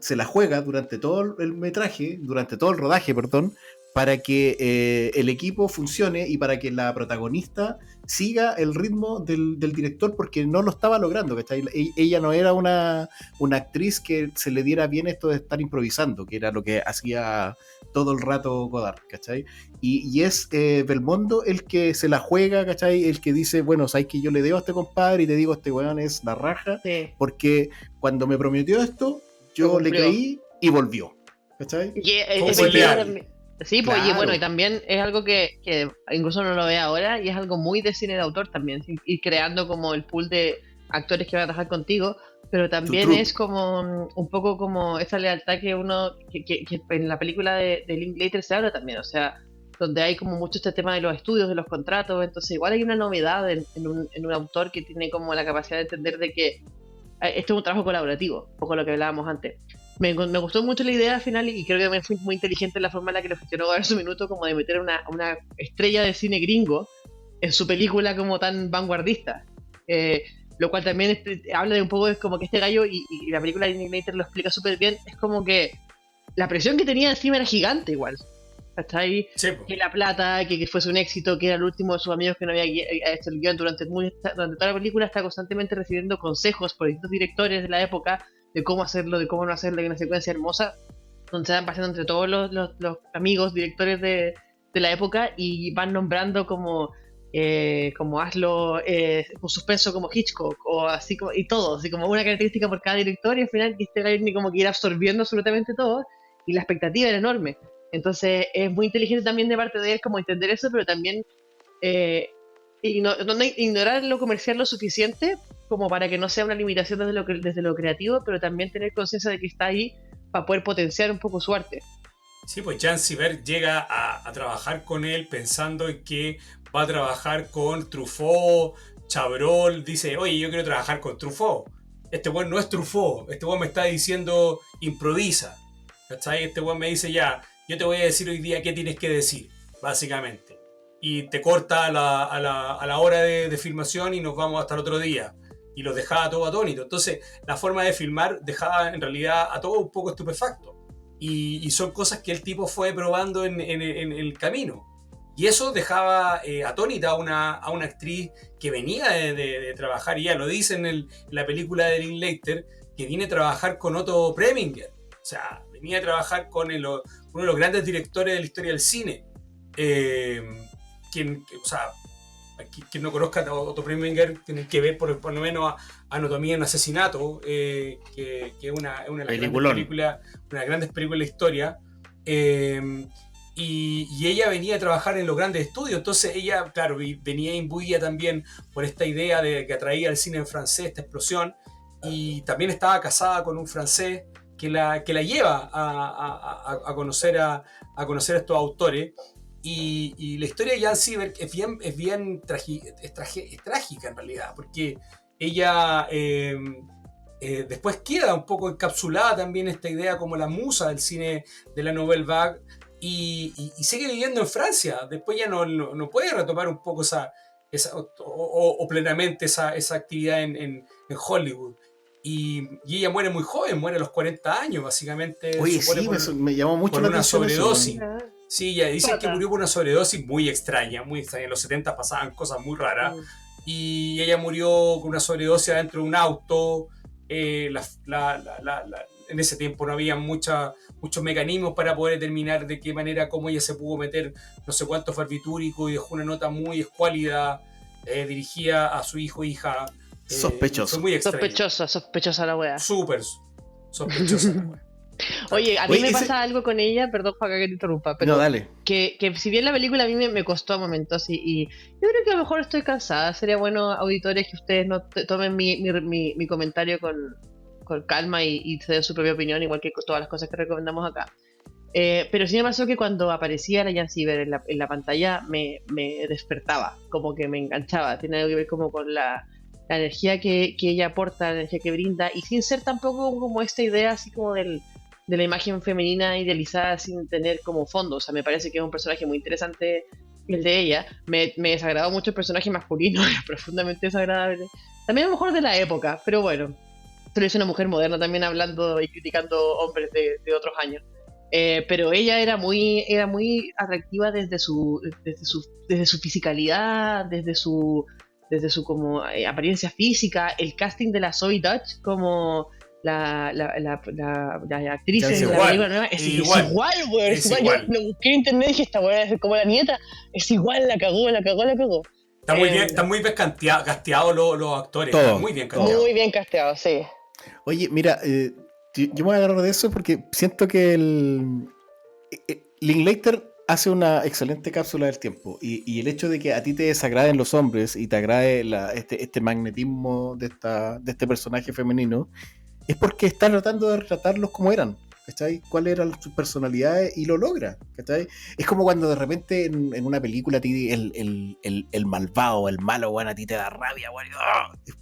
se la juega durante todo el rodaje, perdón, para que el equipo funcione y para que la protagonista siga el ritmo del director, porque no lo estaba logrando, ¿cachai? Ella no era una actriz que se le diera bien esto de estar improvisando, que era lo que hacía todo el rato Godard, ¿cachai? Y es Belmondo el que se la juega, ¿cachai? El que dice, bueno, sabes que yo le debo a este compadre y te digo, este weón es la raja, Sí. porque cuando me prometió esto, Lo yo le cumplió. creí y volvió, ¿cachai? Y Fue efectivamente leal. también- Sí, pues, Claro. y bueno, y también es algo que incluso no lo ve ahora, y es algo muy de cine de autor también, ir creando como el pool de actores que van a trabajar contigo, pero también troupe. es como un poco como esa lealtad que que en la película de Linklater se habla también, o sea, donde hay como mucho este tema de los estudios, de los contratos, entonces igual hay una novedad en un autor que tiene como la capacidad de entender de que esto es un trabajo colaborativo, un poco lo que hablábamos antes. Me gustó mucho la idea al final, y creo que también fue muy inteligente la forma en la que lo gestionó en su minuto, como de meter una estrella de cine gringo en su película como tan vanguardista. Lo cual también habla de un poco, es como que este gallo, y la película de Linklater lo explica súper bien, es como que la presión que tenía encima era gigante igual. ¿cachai? Sí, po. Que la plata, que fuese un éxito, que era el último de sus amigos que no había hecho el guión durante toda la película, está constantemente recibiendo consejos por distintos directores de la época de cómo hacerlo, de cómo no hacerlo, y una secuencia hermosa donde se van pasando entre todos los amigos, directores de la época, y van nombrando como hazlo con suspenso como Hitchcock, o así como, y todo, así como una característica por cada director, y al final que como que ir absorbiendo absolutamente todo, y la expectativa era enorme. Entonces es muy inteligente también de parte de él como entender eso, pero también no ignorar lo comercial lo suficiente como para que no sea una limitación desde lo creativo, pero también tener conciencia de que está ahí para poder potenciar un poco su arte. Sí, pues Jan Siberg llega a trabajar con él pensando en que va a trabajar con Truffaut, Chabrol, dice, oye, yo quiero trabajar con Truffaut. Este weón no es Truffaut, este weón me está diciendo improvisa. ¿Cachai? Este weón me dice ya, yo te voy a decir hoy día qué tienes que decir, básicamente. Y te corta a la hora de filmación y nos vamos hasta el otro día. Y los dejaba todo atónito. Entonces, la forma de filmar dejaba en realidad a todo un poco estupefacto. Y son cosas que el tipo fue probando en el camino. Y eso dejaba atónita a una actriz que venía de trabajar, y ya lo dice en la película de Linklater, que viene a trabajar con Otto Preminger. O sea, venía a trabajar con uno de los grandes directores de la historia del cine. Quien no conozca a Otto Preminger tiene que ver por lo menos a Anatomía de un asesinato, que es una de las grandes películas de la historia. Y ella venía a trabajar en los grandes estudios, entonces ella, claro, venía imbuida también por esta idea de que atraía al cine en francés, esta explosión, y también estaba casada con un francés que la lleva a conocer a estos autores. Y la historia de Jan Siberg es bien trágica en realidad, porque ella después queda un poco encapsulada también esta idea como la musa del cine de la Nouvelle Vague, y sigue viviendo en Francia. Después ya no puede retomar un poco o plenamente esa actividad en Hollywood. Y ella muere muy joven, muere a los 40 años, básicamente. Oye, sí, me llamó mucho la atención una sobredosis. eso. Sí, ya dicen que murió por una sobredosis muy extraña, muy extraña. En los 70 pasaban cosas muy raras. Y ella murió con una sobredosis adentro de un auto. En ese tiempo no había muchos mecanismos para poder determinar de qué manera, cómo ella se pudo meter no sé cuántos barbitúricos, y dejó una nota muy escuálida dirigida a su hijo e hija. Sospechoso. Fue muy extraño. Sospechosa la wea. Súper sospechosa la wea. Oye, a mí me pasa algo con ella, perdón, Juan, que te interrumpa, pero no, dale. Que si bien la película a mí me costó a momentos, y yo creo que a lo mejor estoy cansada, sería bueno, auditores, que ustedes no tomen mi comentario con calma y se den su propia opinión, igual que todas las cosas que recomendamos acá. Pero sí me pasó que cuando aparecía la Jan Siberg en la pantalla me despertaba, como que me enganchaba, tiene algo que ver como con la energía que ella aporta, la energía que brinda, y sin ser tampoco como esta idea así como de la imagen femenina idealizada sin tener como fondo. O sea, me parece que es un personaje muy interesante el de ella. Me desagradó mucho el personaje masculino, era profundamente desagradable. También a lo mejor de la época, pero bueno. Pero es una mujer moderna también, hablando y criticando hombres de otros años. Pero ella era muy atractiva desde su fisicalidad, desde su como apariencia física. El casting de la Zoe Dutch como la actriz de la película nueva es igual, weón. Es igual. Yo lo busqué en internet y dije, esta weón es como la nieta. Es igual, la cagó. Están muy bien casteados los actores. Todo, están muy bien casteados. Muy bien casteados, sí. Oye, mira, yo me voy a agarrar de eso porque siento que Linklater hace una excelente cápsula del tiempo, y el hecho de que a ti te desagraden los hombres y te agrade este magnetismo de este personaje femenino es porque está tratando de retratarlos como eran, ¿cachai? Cuáles eran sus personalidades, y lo logra, ¿cachai? Es como cuando de repente en una película a ti el malvado, el malo, bueno, a ti te da rabia,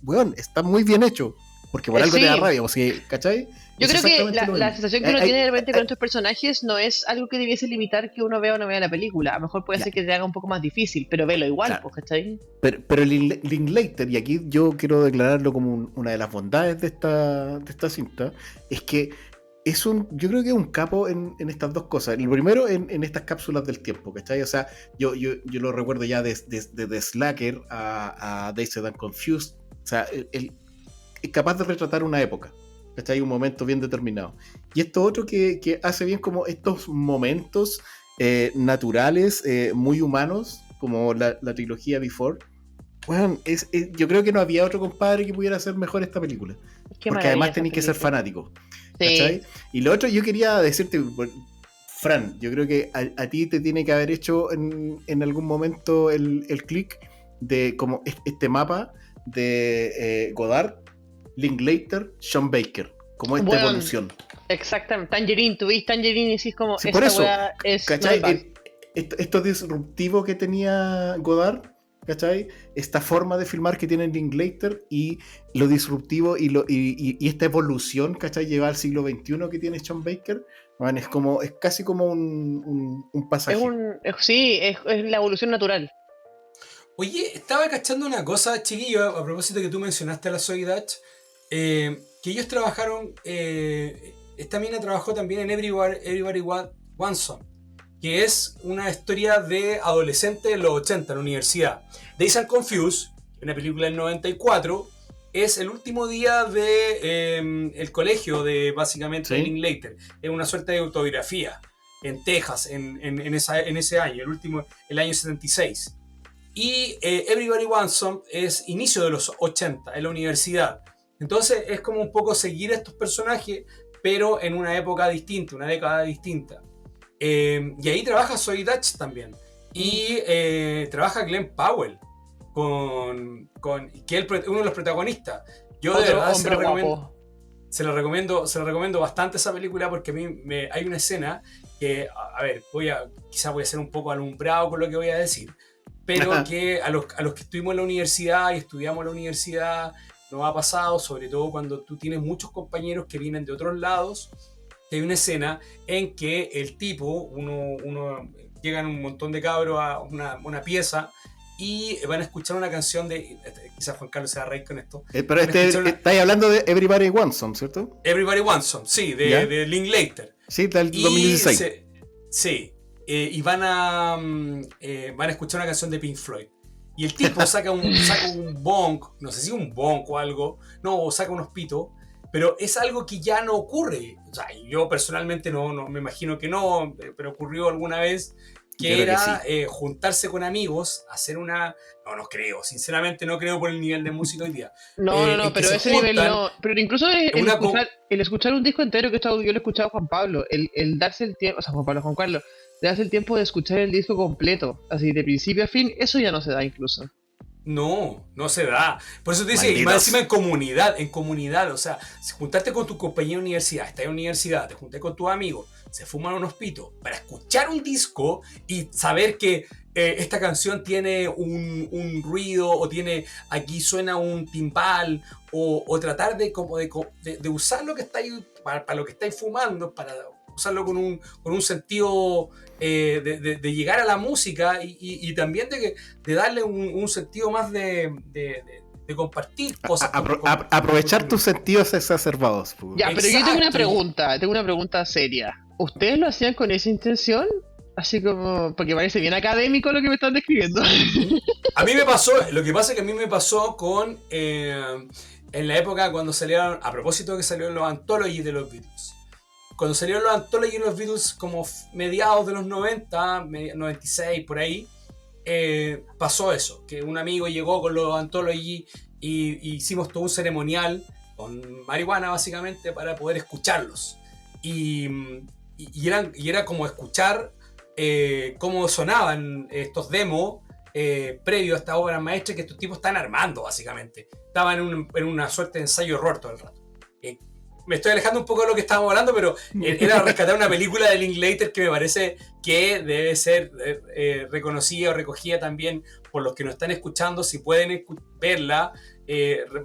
bueno, está muy bien hecho, porque por algo te da rabia, ¿cachai? Yo creo que la sensación que uno tiene de repente con estos personajes no es algo que debiese limitar que uno vea o no vea la película. A lo mejor puede ser que te haga un poco más difícil, pero velo igual, pues, ¿cachai? Pero Linklater, y aquí yo quiero declararlo como una de las bondades de esta cinta, es que yo creo que es un capo en estas dos cosas. El primero, en estas cápsulas del tiempo, ¿cachai? O sea, yo lo recuerdo ya desde Slacker a Dazed and Confused. O sea, él es capaz de retratar una época, ¿cachai? Un momento bien determinado. Y esto otro que hace bien como estos momentos naturales, muy humanos, como la trilogía Before. Bueno, yo creo que no había otro compadre que pudiera hacer mejor esta película. Qué Porque maravilla además esa tenéis que ser película. fanático. Sí. ¿Cachai? Y lo otro, yo quería decirte, Fran, yo creo que a ti te tiene que haber hecho en algún momento el clic de como este mapa de Godard, Linklater, Sean Baker, como esta Bueno, evolución. exactamente. Tangerine, tú ves Tangerine y decís como, Sí, por esta eso, weá es ¿cachai? normal. Esto disruptivo que tenía Godard, ¿cachai? Esta forma de filmar que tiene Linklater y lo disruptivo y esta evolución, ¿cachai? Lleva al siglo XXI que tiene Sean Baker, man, es casi como un pasaje. Sí, es la evolución natural. Oye, estaba cachando una cosa, chiquillo, a propósito que tú mencionaste a la Zoe Dutch, que ellos trabajaron, esta mina trabajó también en Everybody Wants Some, que es una historia de adolescentes en los 80 en la universidad. Dazed and Confused, una película del 94, es el último día de el colegio de básicamente ¿Sí? Linklater. Es una suerte de autobiografía en Texas en ese año, el año 76. Y Everybody Wants Some es inicio de los 80 en la universidad. Entonces es como un poco seguir a estos personajes, pero en una época distinta, una década distinta. Y ahí trabaja Zoe Dutch también. Y trabaja Glenn Powell, que es uno de los protagonistas. Yo de Otro verdad hombre guapo. se la recomiendo bastante esa película porque a mí hay una escena que, a ver, quizás voy a ser un poco alumbrado con lo que voy a decir, pero que a los que estuvimos en la universidad y estudiamos en la universidad nos ha pasado, sobre todo cuando tú tienes muchos compañeros que vienen de otros lados, que hay una escena en que el tipo, llegan un montón de cabros a una pieza y van a escuchar una canción de, quizás Juan Carlos se va a reír con esto, Pero van a escuchar estáis hablando de Everybody Wants Some, ¿cierto? Everybody Wants Some, sí, ¿Ya? de Linklater. Sí, del Y 2016. sí, y van a escuchar una canción de Pink Floyd. Y el tipo saca un bong, no sé si un bong o algo, no, saca unos pitos, pero es algo que ya no ocurre. O sea, yo personalmente no me imagino que no, pero ocurrió alguna vez, Yo que creo que era sí. juntarse con amigos, hacer una... No creo, sinceramente no creo por el nivel de música hoy día. No, En que pero se ese nivel juntan no. Pero incluso en una... el escuchar un disco entero, que esto yo lo he escuchado a Juan Pablo, el darse el tiempo, o sea, Juan Carlos, de darse el tiempo de escuchar el disco completo, así de principio a fin, eso ya no se da incluso. No se da. Por eso te dice, y más Malditos. encima en comunidad, o sea, si juntarte con tu compañero de universidad, estás en universidad, te junté con tus amigos, se fuman unos pitos, para escuchar un disco y saber que esta canción tiene un ruido, o aquí suena un timbal, o tratar de usar lo que estáis, para lo que estáis fumando, para usarlo con un sentido de llegar a la música y también de darle un sentido más de compartir cosas. Aprovechar tus sentidos exacerbados. Ya, pero yo Exacto. tengo una pregunta seria. ¿Ustedes lo hacían con esa intención? Así como, porque parece bien académico lo que me están describiendo. A mí me pasó, lo que pasa es que a mí me pasó con, en la época cuando salieron, a propósito que salieron los anthologies de los Beatles. Cuando salieron los anthologies de los Beatles como mediados de los 90, 96, por ahí, pasó eso, que un amigo llegó con los anthologies y hicimos todo un ceremonial con marihuana básicamente para poder escucharlos. Y, y era como escuchar cómo sonaban estos demos previo a esta obra maestra que estos tipos están armando básicamente. Estaban en una suerte de ensayo-error todo el rato. Me estoy alejando un poco de lo que estábamos hablando, pero era rescatar una película de Linklater que me parece que debe ser reconocida o recogida también por los que nos están escuchando. Si pueden verla,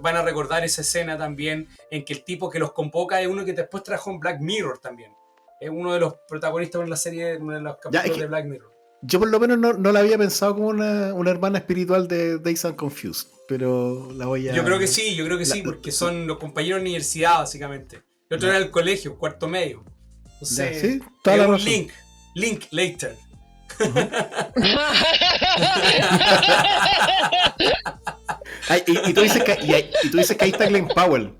van a recordar esa escena también en que el tipo que los convoca es uno que después trabajó en Black Mirror también. Es uno de los protagonistas en la serie, uno de los capítulos de Black Mirror. Yo por lo menos no la había pensado como una hermana espiritual de Dazed and Confused, pero la voy a... Yo creo que sí, porque son los compañeros de universidad, básicamente. El otro era el colegio, cuarto medio. No sé, Ya, sí, toda la un razón. link later. Ay, y tú dices que ahí está Glenn Powell.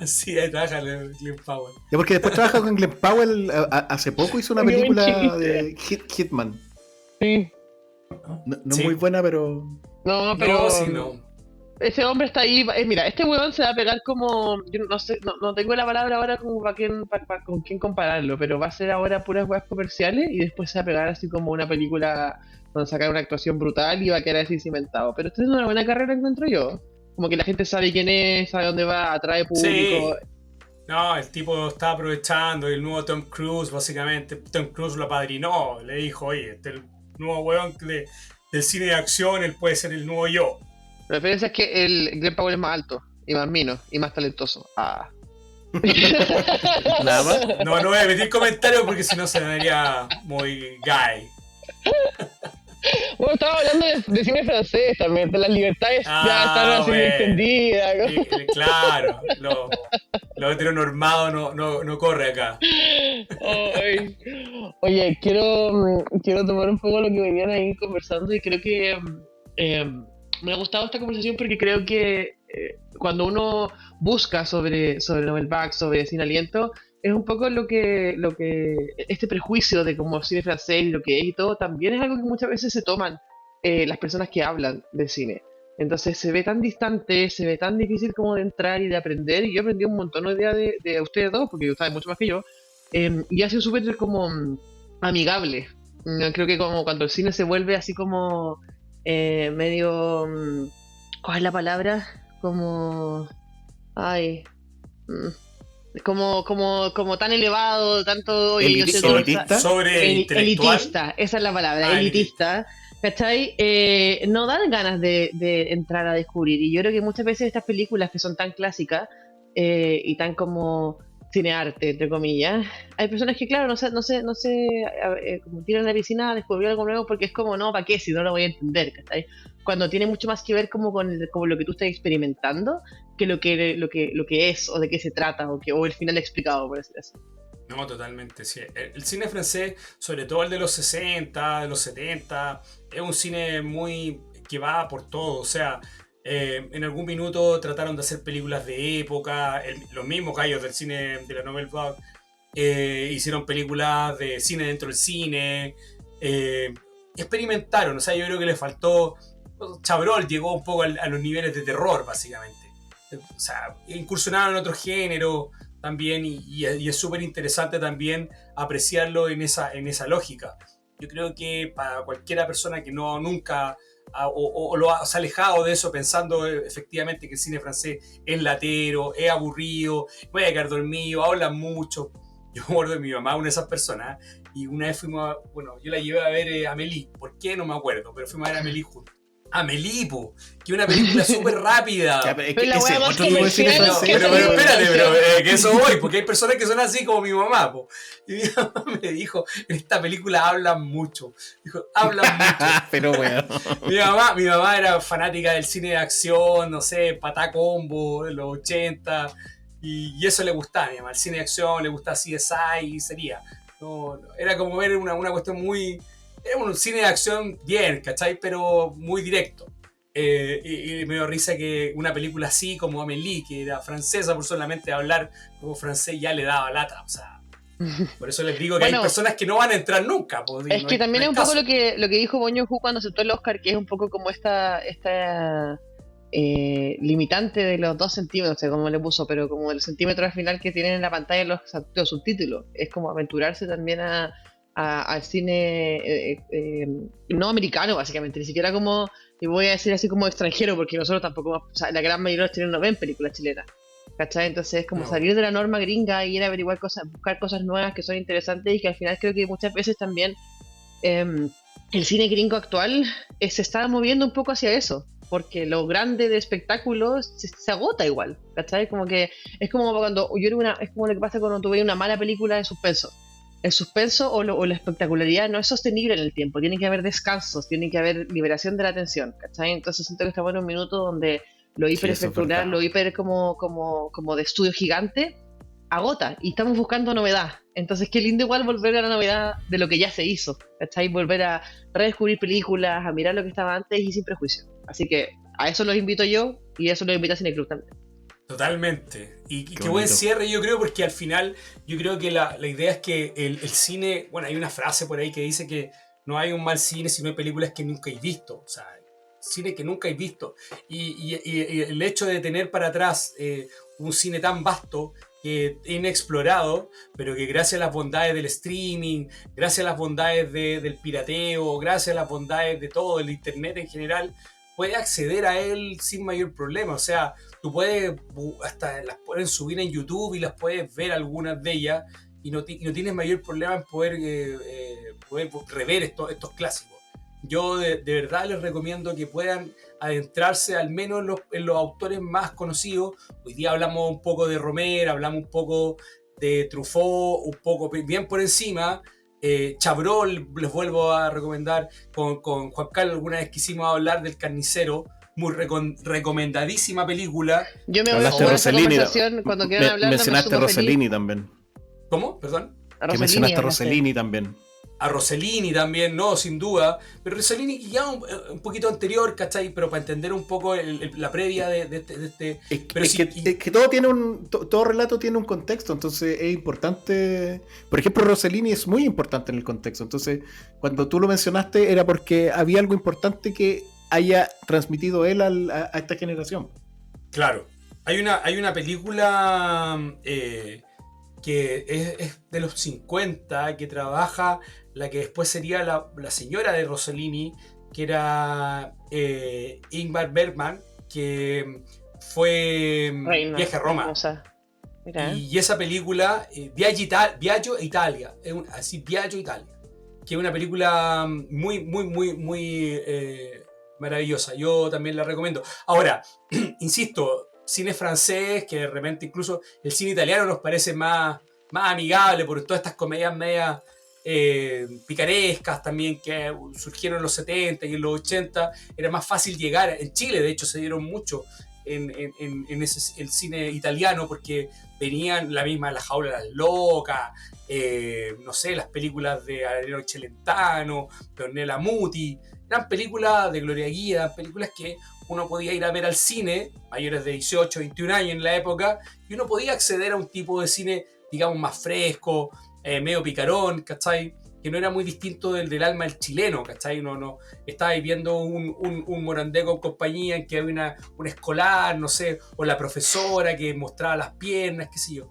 Sí, ahí trabaja Glenn Powell. Ya, porque después trabaja con Glenn Powell. Hace poco hizo una Qué buen película chiste. de Hitman. Sí. No Sí. muy buena, pero. No, pero No, sí, no. ese hombre está ahí. Mira, este weón se va a pegar como. Yo no sé, no tengo la palabra ahora como con quién compararlo, pero va a ser ahora puras weas comerciales y después se va a pegar así como una película donde sacar una actuación brutal y va a quedar así cimentado. Pero esta es una buena carrera, encuentro yo. Como que la gente sabe quién es, sabe dónde va, atrae público. Sí. No, el tipo está aprovechando y el nuevo Tom Cruise, básicamente. Tom Cruise lo apadrinó. Le dijo, oye, este es el nuevo weón del cine de acción, él puede ser el nuevo yo. La diferencia es que el Glenn Powell es más alto y más mino y más talentoso. Ah. Nada más. No voy a emitir comentarios porque si no se vería muy gay. Bueno, estaba hablando de cine francés también, de las libertades Ah, ya están así bueno. extendidas. Claro, lo heteronormado no corre acá. Ay. Oye, quiero tomar un poco lo que venían ahí conversando y creo que me ha gustado esta conversación porque creo que cuando uno busca sobre Novelback, sobre Sin Aliento, es un poco lo que este prejuicio de como cine francés y lo que es y todo, también es algo que muchas veces se toman las personas que hablan de cine. Entonces se ve tan distante, se ve tan difícil como de entrar y de aprender, y yo aprendí un montón de día de ustedes dos, porque ustedes saben mucho más que yo, y ha sido súper como amigable. Creo que como cuando el cine se vuelve así como medio... ¿cuál es la palabra? Como... Ay... mm, como tan elevado, tanto... oye, yo sé todo, ¿Elitista? Sobre intelectual. elitista, esa es la palabra, elitista. ¿Cachai? No dan ganas de entrar a descubrir. Y yo creo que muchas veces estas películas que son tan clásicas y tan como cinearte, entre comillas, hay personas que, claro, como tiran a la piscina a descubrir algo nuevo porque es como, no, ¿para qué? Si no lo voy a entender, ¿cachai? Cuando tiene mucho más que ver como con como lo que tú estás experimentando que lo que es o de qué se trata o el final explicado, por decir así. No, totalmente, sí. El cine francés, sobre todo el de los 60, de los 70, es un cine muy que va por todo. O sea, en algún minuto trataron de hacer películas de época, los mismos gallos del cine de la Nouvelle Vague hicieron películas de cine dentro del cine, experimentaron, o sea, yo creo que les faltó, Chabrol llegó un poco a los niveles de terror, básicamente. O sea, incursionaron en otro género también y es súper interesante también apreciarlo en esa lógica. Yo creo que para cualquiera persona que nunca se ha alejado de eso pensando efectivamente que el cine francés es latero, es aburrido, voy a quedar dormido, hablan mucho. Yo me acuerdo de mi mamá, una de esas personas, y una vez yo la llevé a ver Amélie, ¿por qué? No me acuerdo, pero fuimos a ver Amélie juntos. Amélie, po, que es una película súper rápida. Ya, pero es Pero la ese wea más otro tipo de cine comercial francés. Pero espérate, que eso voy, porque hay personas que son así como mi mamá, po. Y mi mamá me dijo, en esta película hablan mucho. Dijo, hablan mucho. Pero bueno. Mi mamá era fanática del cine de acción, no sé, Patá Combo de los 80, y eso le gustaba a mi mamá, el cine de acción, le gustaba CSI y sería. Era como ver una cuestión muy... Era un cine de acción bien, ¿cachai? Pero muy directo. Y me dio risa que una película así como Amélie, que era francesa, por solamente hablar como francés ya le daba lata, o sea... Por eso les digo que Bueno, hay personas que no van a entrar nunca. Pues, es que también es un poco lo que dijo Boño Hu cuando aceptó el Oscar, que es un poco como esta limitante de los 2 centímetros, no sé cómo le puso, pero como el centímetro al final que tienen en la pantalla los subtítulos. Es como aventurarse también al cine no americano, básicamente, ni siquiera como, y voy a decir así como extranjero, porque nosotros tampoco, o sea, la gran mayoría de los chilenos no ven películas chilenas. ¿Cachai? Entonces es como salir de la norma gringa y ir a averiguar cosas, buscar cosas nuevas que son interesantes y que al final creo que muchas veces también el cine gringo actual se está moviendo un poco hacia eso, porque lo grande de espectáculos se agota igual, ¿cachai? Como que es como cuando es como lo que pasa cuando tú ves una mala película de suspenso. El suspenso o la espectacularidad no es sostenible en el tiempo, tiene que haber descansos, tiene que haber liberación de la atención, ¿cachai? Entonces siento que estamos en un minuto donde lo hiper espectacular, lo hiper como de estudio gigante agota y estamos buscando novedad. Entonces, qué lindo igual volver a la novedad de lo que ya se hizo, ¿cachai? Volver a redescubrir películas, a mirar lo que estaba antes y sin prejuicio. Así que a eso los invito yo y a eso los invita Cineclub también. Totalmente. Y qué buen bonito. cierre, yo creo, porque al final yo creo que la idea es que el cine, bueno, hay una frase por ahí que dice que no hay un mal cine si no hay películas que nunca hay visto. O sea, cine que nunca hay visto. Y el hecho de tener para atrás un cine tan vasto, inexplorado, pero que gracias a las bondades del streaming, gracias a las bondades del pirateo, gracias a las bondades de todo, el internet en general, puede acceder a él sin mayor problema. O sea, tú puedes, hasta las pueden subir en YouTube y las puedes ver algunas de ellas y no tienes mayor problema en poder rever estos clásicos. Yo de verdad les recomiendo que puedan adentrarse al menos en los autores más conocidos. Hoy día hablamos un poco de Romer, hablamos un poco de Truffaut, un poco bien por encima. Chabrol, les vuelvo a recomendar, con Juan Carlos alguna vez quisimos hablar del Carnicero, muy recomendadísima película. Yo me voy a Hablaste de jugar esa Rossellini, conversación cuando quieran hablar. mencionaste a Rossellini también. ¿Cómo? Perdón. Que mencionaste a Rossellini también. A Rossellini también, no, sin duda. Pero Rossellini ya un poquito anterior, ¿cachai? Pero para entender un poco la previa de este... Pero Es que todo tiene todo relato tiene un contexto, entonces es importante. Por ejemplo, Rossellini es muy importante en el contexto. Entonces, cuando tú lo mencionaste, era porque había algo importante que haya transmitido él a esta generación. Claro. Hay una película que es de los 50, que trabaja la que después sería la señora de Rossellini, que era Ingmar Bergman, que fue Reina, Viaje a Roma. hermosa. Mira. Y esa película, Viaggio Italia, así Viaggio Italia, que es una película muy, muy, muy, muy maravillosa. Yo también la recomiendo. Ahora, insisto, cine francés, que de repente incluso el cine italiano nos parece más amigable por todas estas comedias medias picarescas también que surgieron en los 70 y en los 80. Era más fácil llegar. En Chile, de hecho, se dieron mucho en el cine italiano porque venían la misma La Jaula de las Locas, no sé, las películas de Adriano Celentano, de Ornella Muti. Eran películas de Gloria Guida, películas que uno podía ir a ver al cine, mayores de 18, 21 años en la época, y uno podía acceder a un tipo de cine, digamos, más fresco, medio picarón, ¿cachai? Que no era muy distinto del alma del chileno, ¿cachai? No estaba viendo un Morandé con compañía en que había una escolar, no sé, o la profesora que mostraba las piernas, qué sé yo.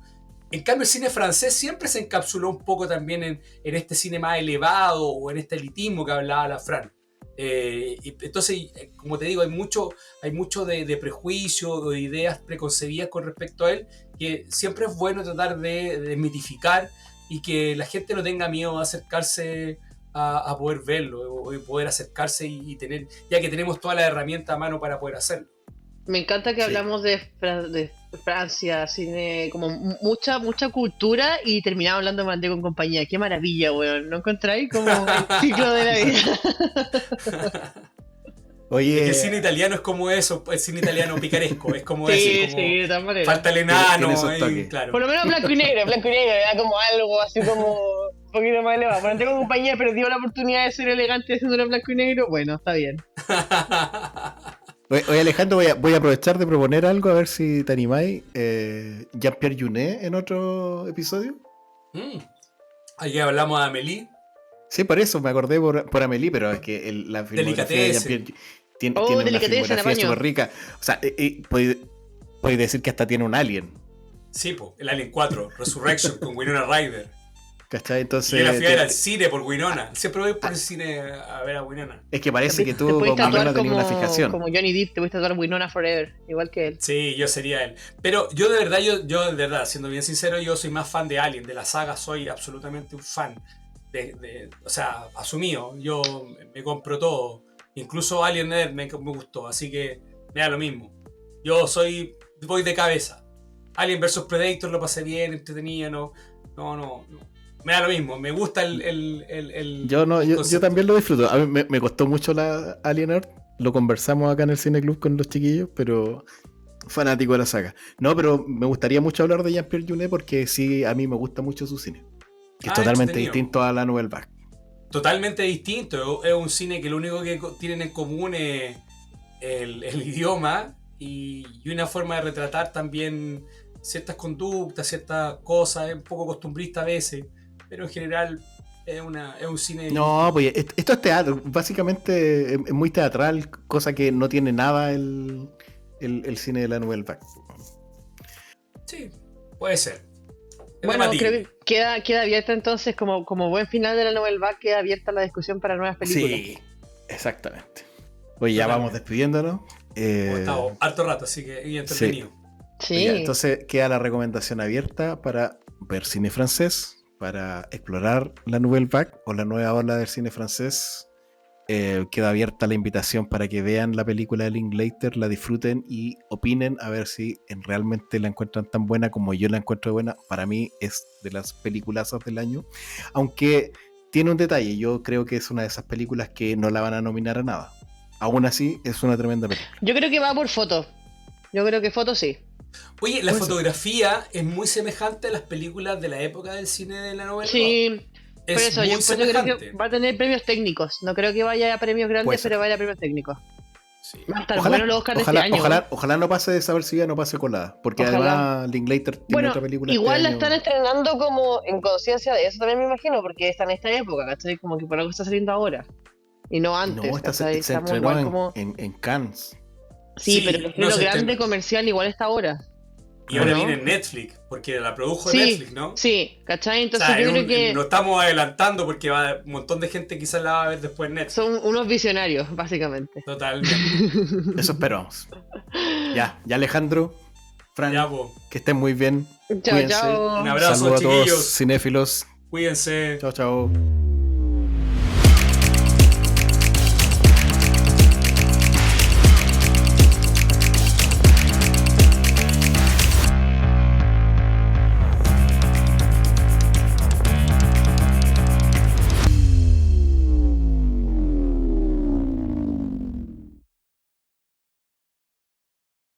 En cambio, el cine francés siempre se encapsuló un poco también en este cine más elevado o en este elitismo que hablaba la Fran. Entonces, como te digo, hay mucho de prejuicio o de ideas preconcebidas con respecto a él, que siempre es bueno tratar de desmitificar y que la gente no tenga miedo a acercarse a poder verlo o poder acercarse y tener, ya que tenemos toda la herramienta a mano para poder hacerlo. Me encanta que hablamos de Francia, cine, como mucha cultura y terminamos hablando de Mandé con compañía. Qué maravilla, weón. ¿No encontráis como el ciclo de la vida? Oye, Es que el cine italiano es como eso, el cine italiano picaresco, es como Sí, eso, como sí, de todas maneras. falta el enano, Tiene esos toques. ahí, claro. Por lo menos blanco y negro, era como algo así como un poquito más elevado. Mandé con compañía perdió la oportunidad de ser elegante haciéndolo blanco y negro. Bueno, está bien. Oye, Alejandro, voy a aprovechar de proponer algo, a ver si te animáis. Jean-Pierre Jeunet en otro episodio. Ahí hablamos de Amélie. Sí, por eso me acordé por Amélie, pero es que la filmografía de Delicatessen. Jean-Pierre tiene Oh, una Delicatessen, filmografía apaño. súper rica. O sea, podéis decir que hasta tiene un Alien, Sí, po, el Alien 4, Resurrection, con Winona Ryder. ¿cachai? Y Entonces, yo la fui a ver al cine por Winona. Siempre voy por el cine a ver a Winona. es que parece que Te tú puedes con Winona tatuar tenías una fijación. como Johnny Depp, te puedes tatuar Winona Forever, igual que él. Sí, yo sería él. Pero yo de verdad, siendo bien sincero, yo soy más fan de Alien, de la saga, soy absolutamente un fan. O sea, asumido, yo me compro todo. Incluso Alien Earth me gustó, así que me da lo mismo. Voy de cabeza. Alien vs Predator lo pasé bien, entretenido, no. Me da lo mismo, me gusta el Yo concepto. también lo disfruto. A mí me costó mucho la Alien Earth. Lo conversamos acá en el Cine Club con los chiquillos, pero Fanático de la saga. No, pero me gustaría mucho hablar de Jean-Pierre Jeunet porque sí, a mí me gusta mucho su cine. Que es totalmente entretenido. distinto a la Nouvelle Vague. Totalmente distinto. Es un cine que lo único que tienen en común es el idioma y una forma de retratar también ciertas conductas, ciertas cosas. Es un poco costumbrista a veces, pero en general es un cine. No, pues esto es teatro. Básicamente es muy teatral, cosa que no tiene nada el cine de la Nouvelle Vague. Sí, puede ser. Es Bueno, debatible. creo que queda abierta entonces, como buen final de la Nouvelle Vague, queda abierta la discusión para nuevas películas. Sí, exactamente. Oye, ya Totalmente. vamos despidiéndonos. Hemos estado harto rato, así que y entretenido. Sí. Ya, entonces queda la recomendación abierta para ver cine francés, para explorar la Nouvelle Vague o la nueva ola del cine francés. Queda abierta la invitación para que vean la película de Linklater, la disfruten y opinen a ver si realmente la encuentran tan buena como yo la encuentro buena. Para mí es de las peliculazas del año, aunque tiene un detalle. Yo creo que es una de esas películas que no la van a nominar a nada. Aún así es una tremenda película. Yo creo que va por foto. Yo creo que foto sí. Oye, la Puede ser. fotografía es muy semejante a las películas de la época del cine de la novela. Sí, Es por eso muy yo creo semejante. que va a tener premios técnicos. No creo que vaya a premios Puede grandes, ser. pero vaya a premios técnicos. Sí. Va a estar bueno los Oscars de este año. Ojalá no pase desapercibida, no pase colada. Porque Ojalá. además Linklater tiene Bueno, otra película igual este la año. están estrenando como en conciencia de eso también me imagino, porque está en esta época, ¿cachai? Como que por algo está saliendo ahora. Y no antes, No, esta se ¿cachai? Estamos estrenó igual como... en Cannes. Sí, Sí, pero el no estreno se grande estrenó. comercial igual está ahora. Y ahora ¿no? viene en Netflix, porque la produjo Sí, Netflix, ¿no? sí, ¿cachai? O Entonces sea, yo creo que nos estamos adelantando porque un montón de gente quizás la va a ver después en Netflix. son unos visionarios, básicamente. Totalmente. Eso esperamos. Ya Alejandro, Fran, Ya, po. que estén muy bien. Chao, Cuídense. chao. Un abrazo, Saludos a todos chiquillos. cinéfilos. Cuídense. Chao, chao.